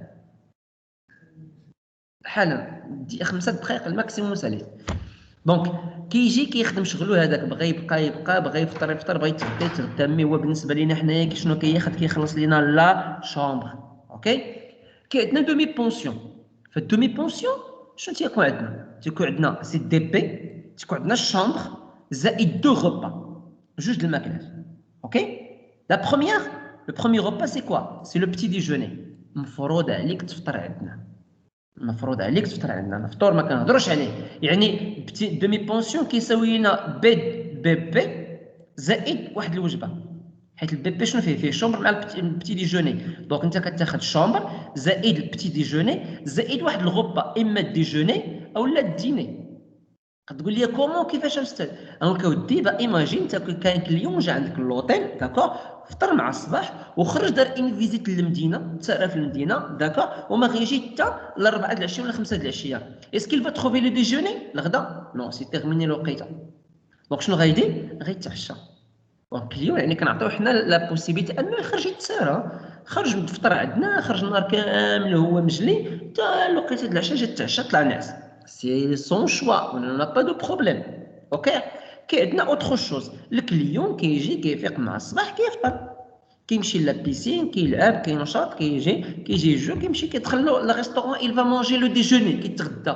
حالا 5 دقائق الماكسيموم ساليت. دونك كيجي كيخدم شغلو هذاك، بغى يبقى بغى يفطر بغى يتغدى، مي هو بالنسبه لينا حنايا شنو كياخذ؟ كيخلص لينا لا شومبر. اوكي، كاين عندنا دومي بونسيون. فالدومي بونسيون شنو تيكون عندنا؟ تيكون عندنا سي دي بي، تيكون عندنا الشومبر زائد 2 غوبا، جوج د الماكلات. اوكي، لا بروميير، لو بروميير غوبا سي كوا؟ سي لو بتي ديجوني. مفروض عليك تفطر عندنا، المفروض عليك تفطر عندنا. الفطور ما كنهضروش عليه، يعني بتي دومي بونسيون كيساوي لنا بي بي زائد واحد الوجبه، حيت البي بي شنو فيه شومبر مع البتي ديجوني. دونك انت كتاخذ شومبر زائد البتي ديجوني زائد واحد الغوبا، اما الديجوني او لا الديني. كتقول لي كومون كيفاش استاذ؟ دونك اودي با ايماجين انت كاين كليون جا عندك اللوطيل، داكور، فطر مع الصباح وخرج دار ان فيزيت للمدينه، تسارى في المدينه، داكور، وما غيجي حتى ل 4 د العشيه ولا 5 د العشيه. اسكيل فا تروفي لو ديجوني الغدا؟ نو، سي تيرميني الوقيته. دونك شنو غيدير؟ غيتعشى. دونك اليوم يعني كنعطيو حنا لا بوسيبيتي انه يخرج يتسارى، خرج تفطر عندنا، خرج النهار كامل هو مجلي، حتى الوقيته د العشاء جا تعشى طلع ناعس، سي سون شوا، اون نا با دو بروبليم. اوكي، كاين عندنا اوتر شوز، الكليون كيجي كيفيق مع الصباح كيفطر، كيمشي لا بيسين، كيلعب، كينشط، كيجي يجو، كيمشي كيدخل لا ريستورون، il va manger le déjeuner، كيتغدى،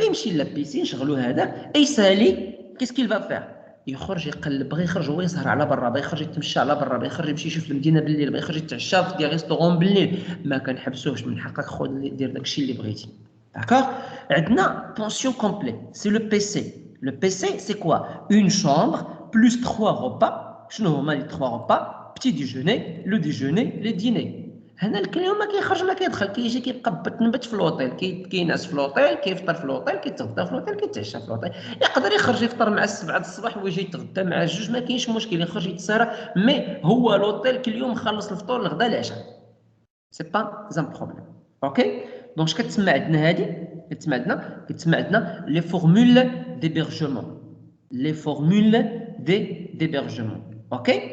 يمشي لا بيسين، شغلو هذاك، اي سالي، كيس كيل فا فير؟ يخرج يقلب، بغى يخرج هو يسهر على برا، بغى يخرج يتمشى على برا، بغى يخرج يمشي يشوف المدينه بالليل، بغى يخرج يتعشى في دي ريستورون بالليل، ما كنحبسوهش، من حقك خذ دير داكشي اللي بغيتي. داكور، عندنا بونسيون كومبليت، سي لو بي سي. لو بي سي سي كوا؟ اون شومبر بلوس 3 غوبا. شنو هما لي 3 غوبا؟ بتي ديجوني، لو ديجوني، لو ديني. هنا الكليون ما كيخرج ما كيدخل، كيجي كيبقى تنبت في لوطيل، كينعس في لوطيل، كيفطر في لوطيل، كيتغدى في لوطيل، كيتعشى في لوطيل. يقدر يخرج يفطر مع 7 د الصباح ويجي يتغدى مع 2، ما كاينش مشكل، يخرج يتسارى، مي هو لوطيل كل يوم مخلص الفطور الغدا العشاء، سي با زان بروبليم. اوكي، دونك اش كتسمى عندنا هذه؟ كتسمى عندنا لي فورمول ديبيرجمون، لي فورمول ديبيرجمون. اوكي،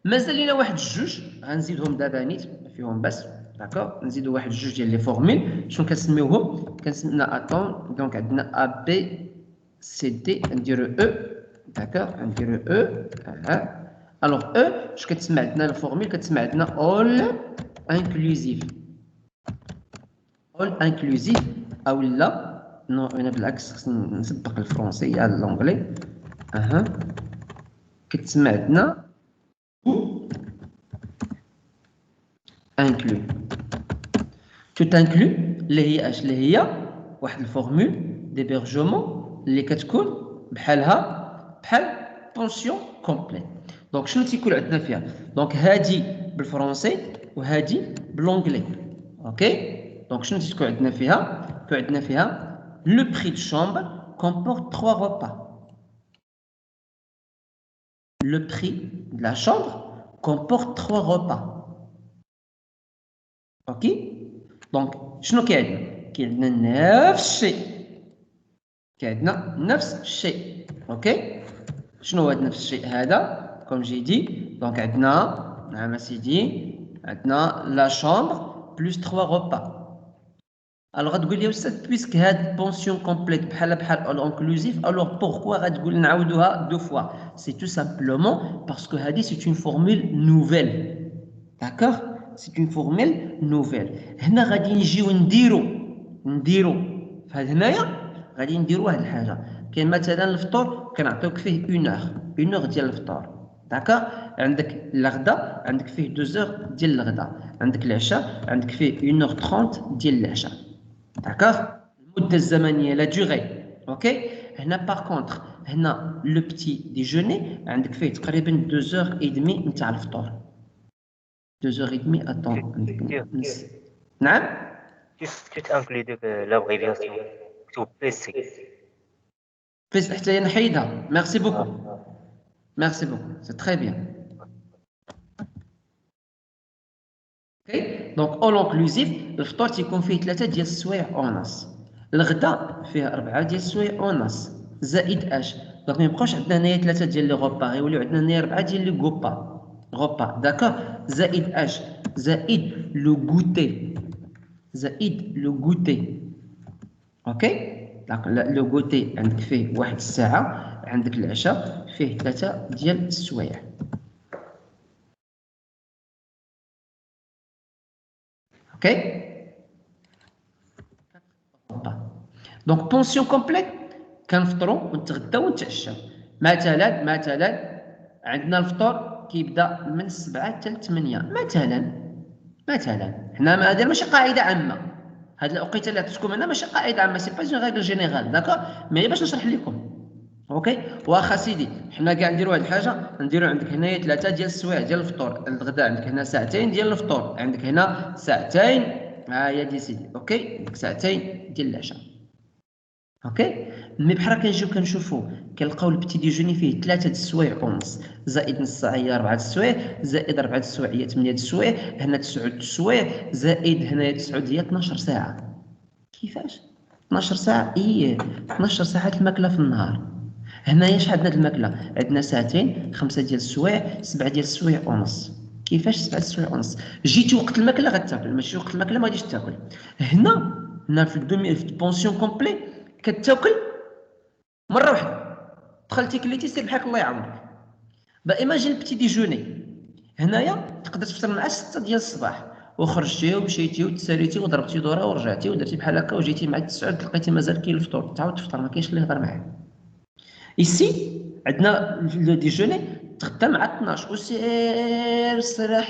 مازال لينا واحد الجوج غنزيدهم دابا نيت فيهم بس، داكور، نزيدو واحد الجوج ديال لي فورمول. شنو كنسميوهم؟ كنسمينا اتون، دونك عندنا ا بي سي دي، نديرو او، داكور، نديرو او. الوغ او اش كتسمى عندنا الفورمول؟ كتسمى عندنا اول انكلوزيف، اول انكلوزيف، او لا نو، انا بالعكس خصني نسبق الفرونسي على الانجلي. كتسمى عندنا inclus. Tout inclus اللي هي اش؟ اللي هي واحد الفورمول ديبيرجمون اللي كتكون بحال بونسيون كومبليت. دونك شنو تيكون عندنا فيها؟ دونك هادي بالفرنسي وهادي بالانجلي. اوكي دونك شنو تيكون عندنا فيها؟ تيكون عندنا فيها لو بري دو شامبر comporte 3 repas. Le prix de la chambre comporte 3 repas. Ok donc شنو كاين عندنا نفس الشيء اوكي شنو هو نفس الشيء هذا كوم جي دي دونك عندنا نعم اسيدي عندنا لا شامبر بلس 3 repas. Alors غتقول لي استاذ بويسك هاد بونسيون كومبليت بحال اونكلوزيف الوغ بوركوا غتقول نعاودوها دو فوا سي تو سامبلومون باسكو هادي سي اون فورمول نوفيل داكوغ سي اون فورمول نوفيل. هنا غادي نجيو نديرو فهاد هنايا غادي نديرو واحد الحاجه كاين مثلا الفطور كنعطيوك فيه 1 اور ديال الفطور داكوغ عندك الغدا عندك فيه 2 اور ديال الغدا عندك العشاء عندك فيه 1 اور 30 ديال العشاء داكوغ المده الزمنيه لا دوغي اوكي. هنا باغ كونطخ هنا لو بتي ديجوني عندك فيه تقريبا 2 اور اي دمي نتاع الفطور 2 اور اي دمي اتون نعم Tu t'inclus de l'abréviation. Tout PC. بس حتى نحيدها. ميرسي بوكو ميرسي بوكو سي تري بيان. اوكي دونك اول انكلوزيف الفطور تيكون فيه 3 ديال السوايع ونص الغدا فيه 4 ديال السوايع ونص زائد اش دونك ما يبقاوش عندنا هنايا 3 ديال لي غوبا غيوليو عندنا هنايا 4 ديال لي غوبا داكوغ زائد اش زائد لو غوتي اوكي دونك لو غوتي عندك فيه 1 الساعه عندك العشاء فيه 3 ديال السوايع. اوكي دونك بونسيون كومبليت كنفطروا ونتغداو ونتعشاو. مثلا عندنا الفطور كيبدا من 7 حتى 8 مثلا حنا هذه ماشي قاعده عامه هاد الاوقيته اللي عطيتكم انا ماشي قاعده عامه سي با اون ريغل جينيرال داكوغ مي باش نشرح لكم اوكي. واخا سيدي حنا كاع نديروا واحد الحاجه نديروا عندك هنايا 3 ديال السوايع ديال الفطور الغداء عندك هنا 2 ساعة ديال الفطور عندك هنا 2 ساعة ها هي دي سيدي اوكي 2 ساعة ديال العشاء اوكي. مي بحال كنجيو كنشوفوا كنلقاو البتي ديجوني فيه 3 د السوايع ونص زائد نص ساعه هي 4 د السوايع زائد 4 د السوايع هي 8 د السوايع هنا 9 د السوايع زائد هنايا 9 هي 12 ساعه. كيفاش 12 ساعه؟ 12 ساعه الماكله في النهار. هنايا شحال عندنا الماكله؟ عندنا 2 ساعة 5 ديال السوايع 7 ديال السوايع ونص. كيفاش 7 السوايع ونص؟ جيتي وقت الماكله غتاكل ماشي وقت الماكله ما غاديش تاكل. هنا في البونسيون كومبلي كتاكل مره واحده دخلتي كليتي سير بحالك الله يعاونك. ايماجين بتي ديجوني هنايا تقدر تفطر مع 6 ديال الصباح وخرجتي ومشيتي وتساليتي وضربتي دوره ورجعتي ودرتي بحال هكا وجيتي مع 9 لقيتي مازال كاين الفطور تعاود تفطر ما كاينش اللي يهضر معاك. ايسي عندنا لو ديجوني تغدا مع 12 وسير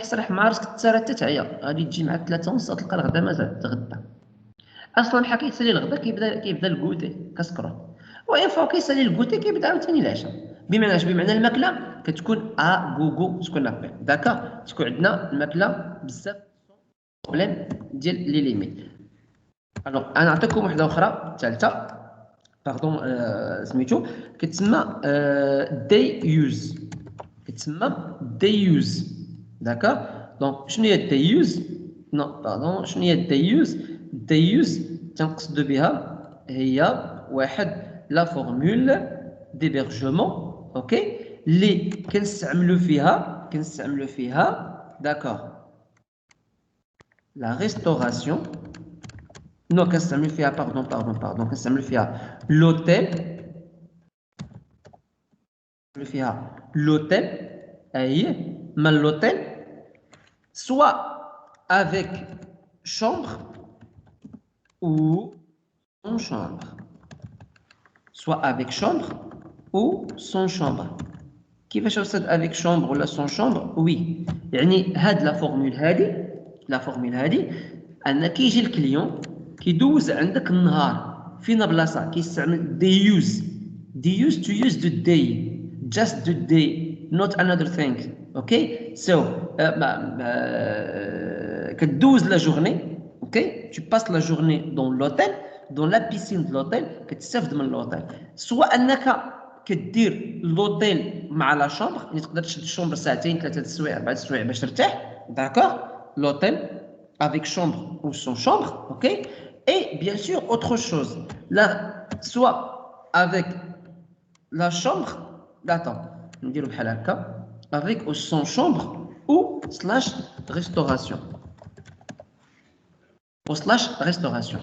سرح مع راسك حتى تعيا غادي تجي مع 3 ونص تلقى الغدا مازال تغدا. اصلا بحال كيتسالي الغدا كيبدا الكوتي كسكروت وين فوا كيسالي الكوتي كيبدا عاوتاني العشاء. بمعنى الماكله كتكون غوغو سكون لابيل داكا تكون عندنا الماكله بزاف بروبليم ديال لي ليميت. الوغ انا نعطيكم وحده اخرى ثالثه باردون سميتو كتسمى داي يوز داكا. دونك شنو هي الداي يوز؟ نو باردون شنو هي الداي يوز تنقصدو بها هي واحد لا فورمول ديبيرجمون اوكي اللي كنستعملو فيها داكوغ لا ريستوراسيون نو كنستعملو فيها باردون كنستعملو فيها لوتيل اي ما لوتيل سوا avec chambre ou sans chambre soit avec chambre ou sans chambre. كيفاش أستاذ avec chambre ولا sans chambre؟ وي يعني هاد لا فورمول هادي أن كيجي الكليون كيدوز عندك النهار فينا بلاصة كيستعمل دي they used to use the day, just the day, not another thing. Okay, so كدوز لا جورني. اوكي، tu passes la journée dans l'hôtel, dans la piscine de l'hôtel، كتستافد من l'hôtel. سواء انك كدير l'hôtel مع لا شومبر، يعني تقدر تشد الشومبر ساعتين 3 السوايع 4 السوايع باش ترتاح. داكور، l'hôtel avec chambre ou sans chambre. Ok, et bien sûr autre chose là, soit avec la chambre. Attends, نديرو بحال هكا avec ou sans chambre ou slash restauration ou slash restauration.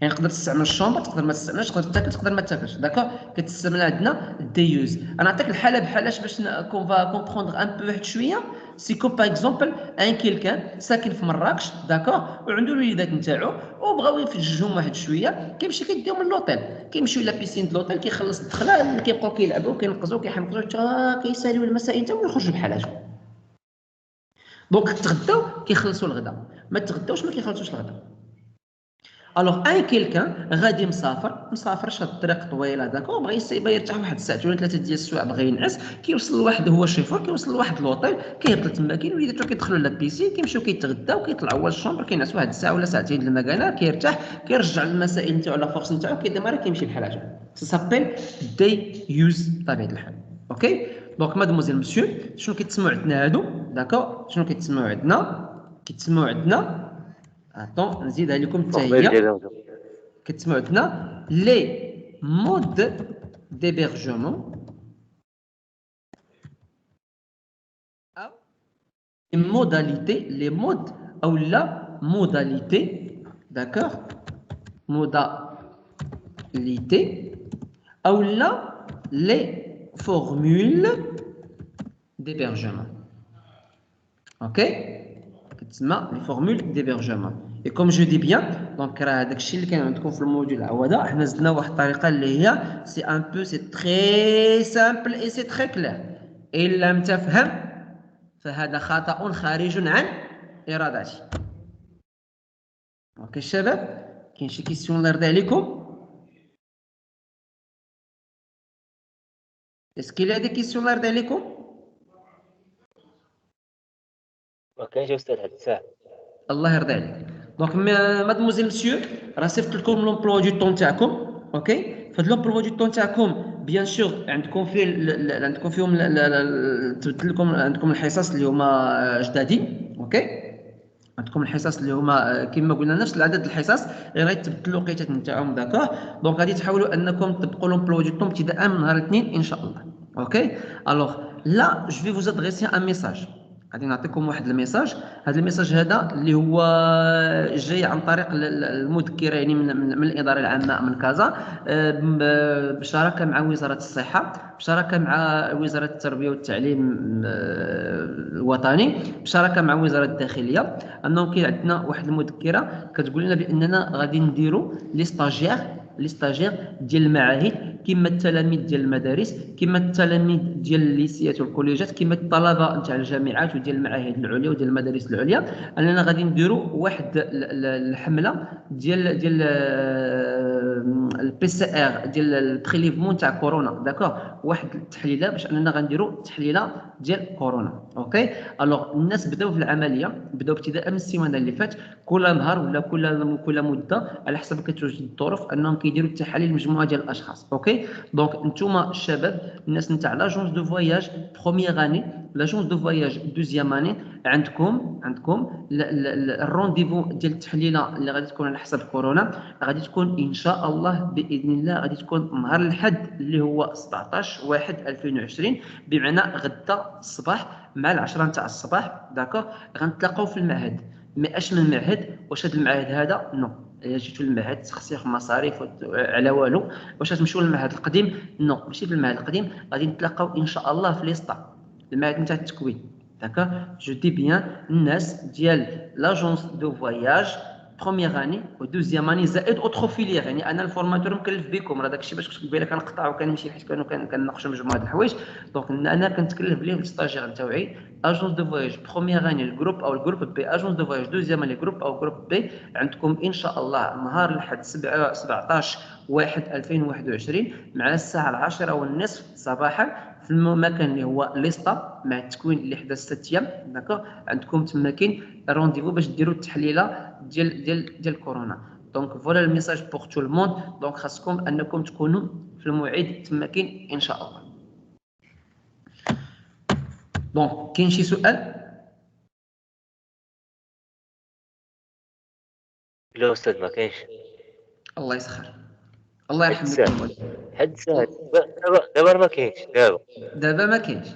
يعني تقدر تستعمل الشومبر، تقدر ما تستعملش، تقدر تاكل، تقدر ما تاكلش. داكور، كتستعمل عندنا ديوز. انا نعطيك الحاله بحالاش باش كون فا كومبروندر ان بو واحد شويه. سي كو باغ اكزومبل ان كيلكان ساكن في مراكش، داكور، وعنده الوليدات نتاعو وبغاو يفججهم واحد شويه، كيمشي كيديهم من لوطيل، كيمشيو لا بيسين د لوطيل، كيخلص الدخله، كيبقاو كيلعبوا كينقزوا كيحمقوا حتى كيساليو المسائل نتاعو ويخرجوا بحالاته. دونك تغداو كيخلصوا الغدا، ما تغداوش ما كيخلصوش الغدا. الوغ ان كيلكان غادي مسافر شاد الطريق طويله، داكور، بغى يسيب يرتاح واحد الساعتين ولا 3 ديال السوايع، بغى ينعس، كيوصل لواحد هو شيفور، كيوصل لواحد لوطيل، كيهبط تما، كاين وليداتو كيدخلوا لابيسين، كيمشيو كيتغداو، كيطلعوا هو الشومبر، كينعس واحد الساعه ولا ساعتين ديال المكانه، كيرتاح، كيرجع للمسائل نتاعو لا فورس نتاعو، كيديماري كيمشي بحال هكا. سا سابيل دي يوز بطبيعه الحال. اوكي، دونك مادموزيل مسيو، شنو كيتسموا عندنا هادو؟ داكور، شنو كيتسموا عندنا؟ كيتسموا عندنا اتون نزيدها لكم حتى هي. كتسمعوا عندنا لي مود ديبيرجمون او لي مود او لا موداليتي. داكور، موداليتي او لا لي فورمول ديبيرجمون. اوكي، كتسمى لي فورمول ديبيرجمون. Et comme je dis bien, donc راه داكشي اللي كان عندكم في الموديول العوضه، حنا زدنا واحد الطريقه اللي هي سي ان بو سي تري سامبل اي سي تري كلير. ان لم تفهم فهذا خطأ خارج عن ارادتي. اوكي الشباب، كاين شي كيسيون الله يرضي عليكم؟ اسكي لا دي كيسيون الله يرضي عليكم؟ ما كاينش استاذ هاد الساعه. الله يرضي عليك. دونك مادموزيل مسيو، راه صيفط لكم لومبلوا دو طون تاعكم. اوكي، فهاد لومبلوا دو طون تاعكم بيان سور عندكم فيه عندكم فيهم تبدل لكم، عندكم الحصص اللي هما جدادين. اوكي، عندكم الحصص اللي هما كما قلنا نفس العدد الحصص، غير غيتبدل الوقيتات نتاعهم. داكوغ، دونك غادي تحاولوا انكم تطبقوا لومبلوا دو طون ابتداء من نهار الاثنين ان شاء الله. اوكي، الوغ لا جو في فوز ادريسي ان ميساج. غادي نعطيكم واحد الميساج. هذا الميساج هذا اللي هو جاي عن طريق المذكره، يعني من الاداره العامه من كازا، بشراكه مع وزاره الصحه، بشراكه مع وزاره التربيه والتعليم الوطني، بشراكه مع وزاره الداخليه، انه كاين عندنا واحد المذكره كتقول لنا باننا غادي نديروا لي ستاجير ديال المعاهد، كما التلاميذ ديال المدارس، كما التلاميذ ديال الليسيات والكوليجات، كما الطلبه تاع الجامعات وديال المعاهد العليا وديال المدارس العليا، اننا غادي نديروا واحد الحمله ديال البي سي ار، ديال البريليفمون تاع كورونا. داكوغ، واحد التحليله باش اننا غنديروا تحليله ديال كورونا. اوكي، الوغ الناس بداو في العمليه، بداو ابتداء من السيمانه اللي فات، كل نهار ولا كل مده على حسب كتوجد الظروف، انهم كيديروا التحاليل مجموعه ديال الاشخاص. اوكي، دونك نتوما الشباب، الناس نتاع لاجونس دو فواياج بروميير اني، لاجونس دو فواياج دوزيام اني، عندكم الرونديفو ديال التحليله اللي غادي تكون على حسب كورونا، غادي تكون ان شاء الله باذن الله، غادي تكون نهار الاحد اللي هو 17/1/2020، بمعنى غدا الصباح مع 10 نتاع الصباح. داكوغ، غنتلاقاو في المعهد. ما اش من المعهد، واش هذا المعهد هذا نو جيتو للمعهد تخسير مصاريف على والو، واش تمشيو للمعهد القديم؟ نو، ماشي في المعهد القديم، غادي نتلاقاو ان شاء الله في ليسطا، المعهد نتاع التكوين. داكوغ، جو دي بيان الناس ديال لاجونس دو فواياج بروميير اني ودوزيام اني زائد اوترو فيليير. يعني انا الفورماتور مكلف بكم، راه داكشي باش كنت قبيله كنقطع وكنمشي حيت كانوا كنناقشوا مجموعه د الحوايج. دونك انا كنتكلف ليه الستاجير نتاوعي اجونس دو فواياج بروميير اني الجروب او الجروب بي، اجونس دو فواياج دوزيام اني جروب او جروب بي. عندكم ان شاء الله نهار الاحد 17/1/2021 مع الساعه 10:30 صباحا في المكان اللي هو ليستا مع التكوين اللي حدا 6 ايام. داكوغ عندكم تما كاين رونديفو باش ديروا التحليله ديال كورونا. دونك فوالا الميساج بور تو الموند. دونك خاصكم انكم تكونوا في الموعد تما كاين ان شاء الله. دونك كاين شي سؤال؟ لا أستاذ ما كاينش. الله يسخر، الله يرحم لكم الوالد. حد ساعة دابا ما كاينش دابا. دابا ما كاينش.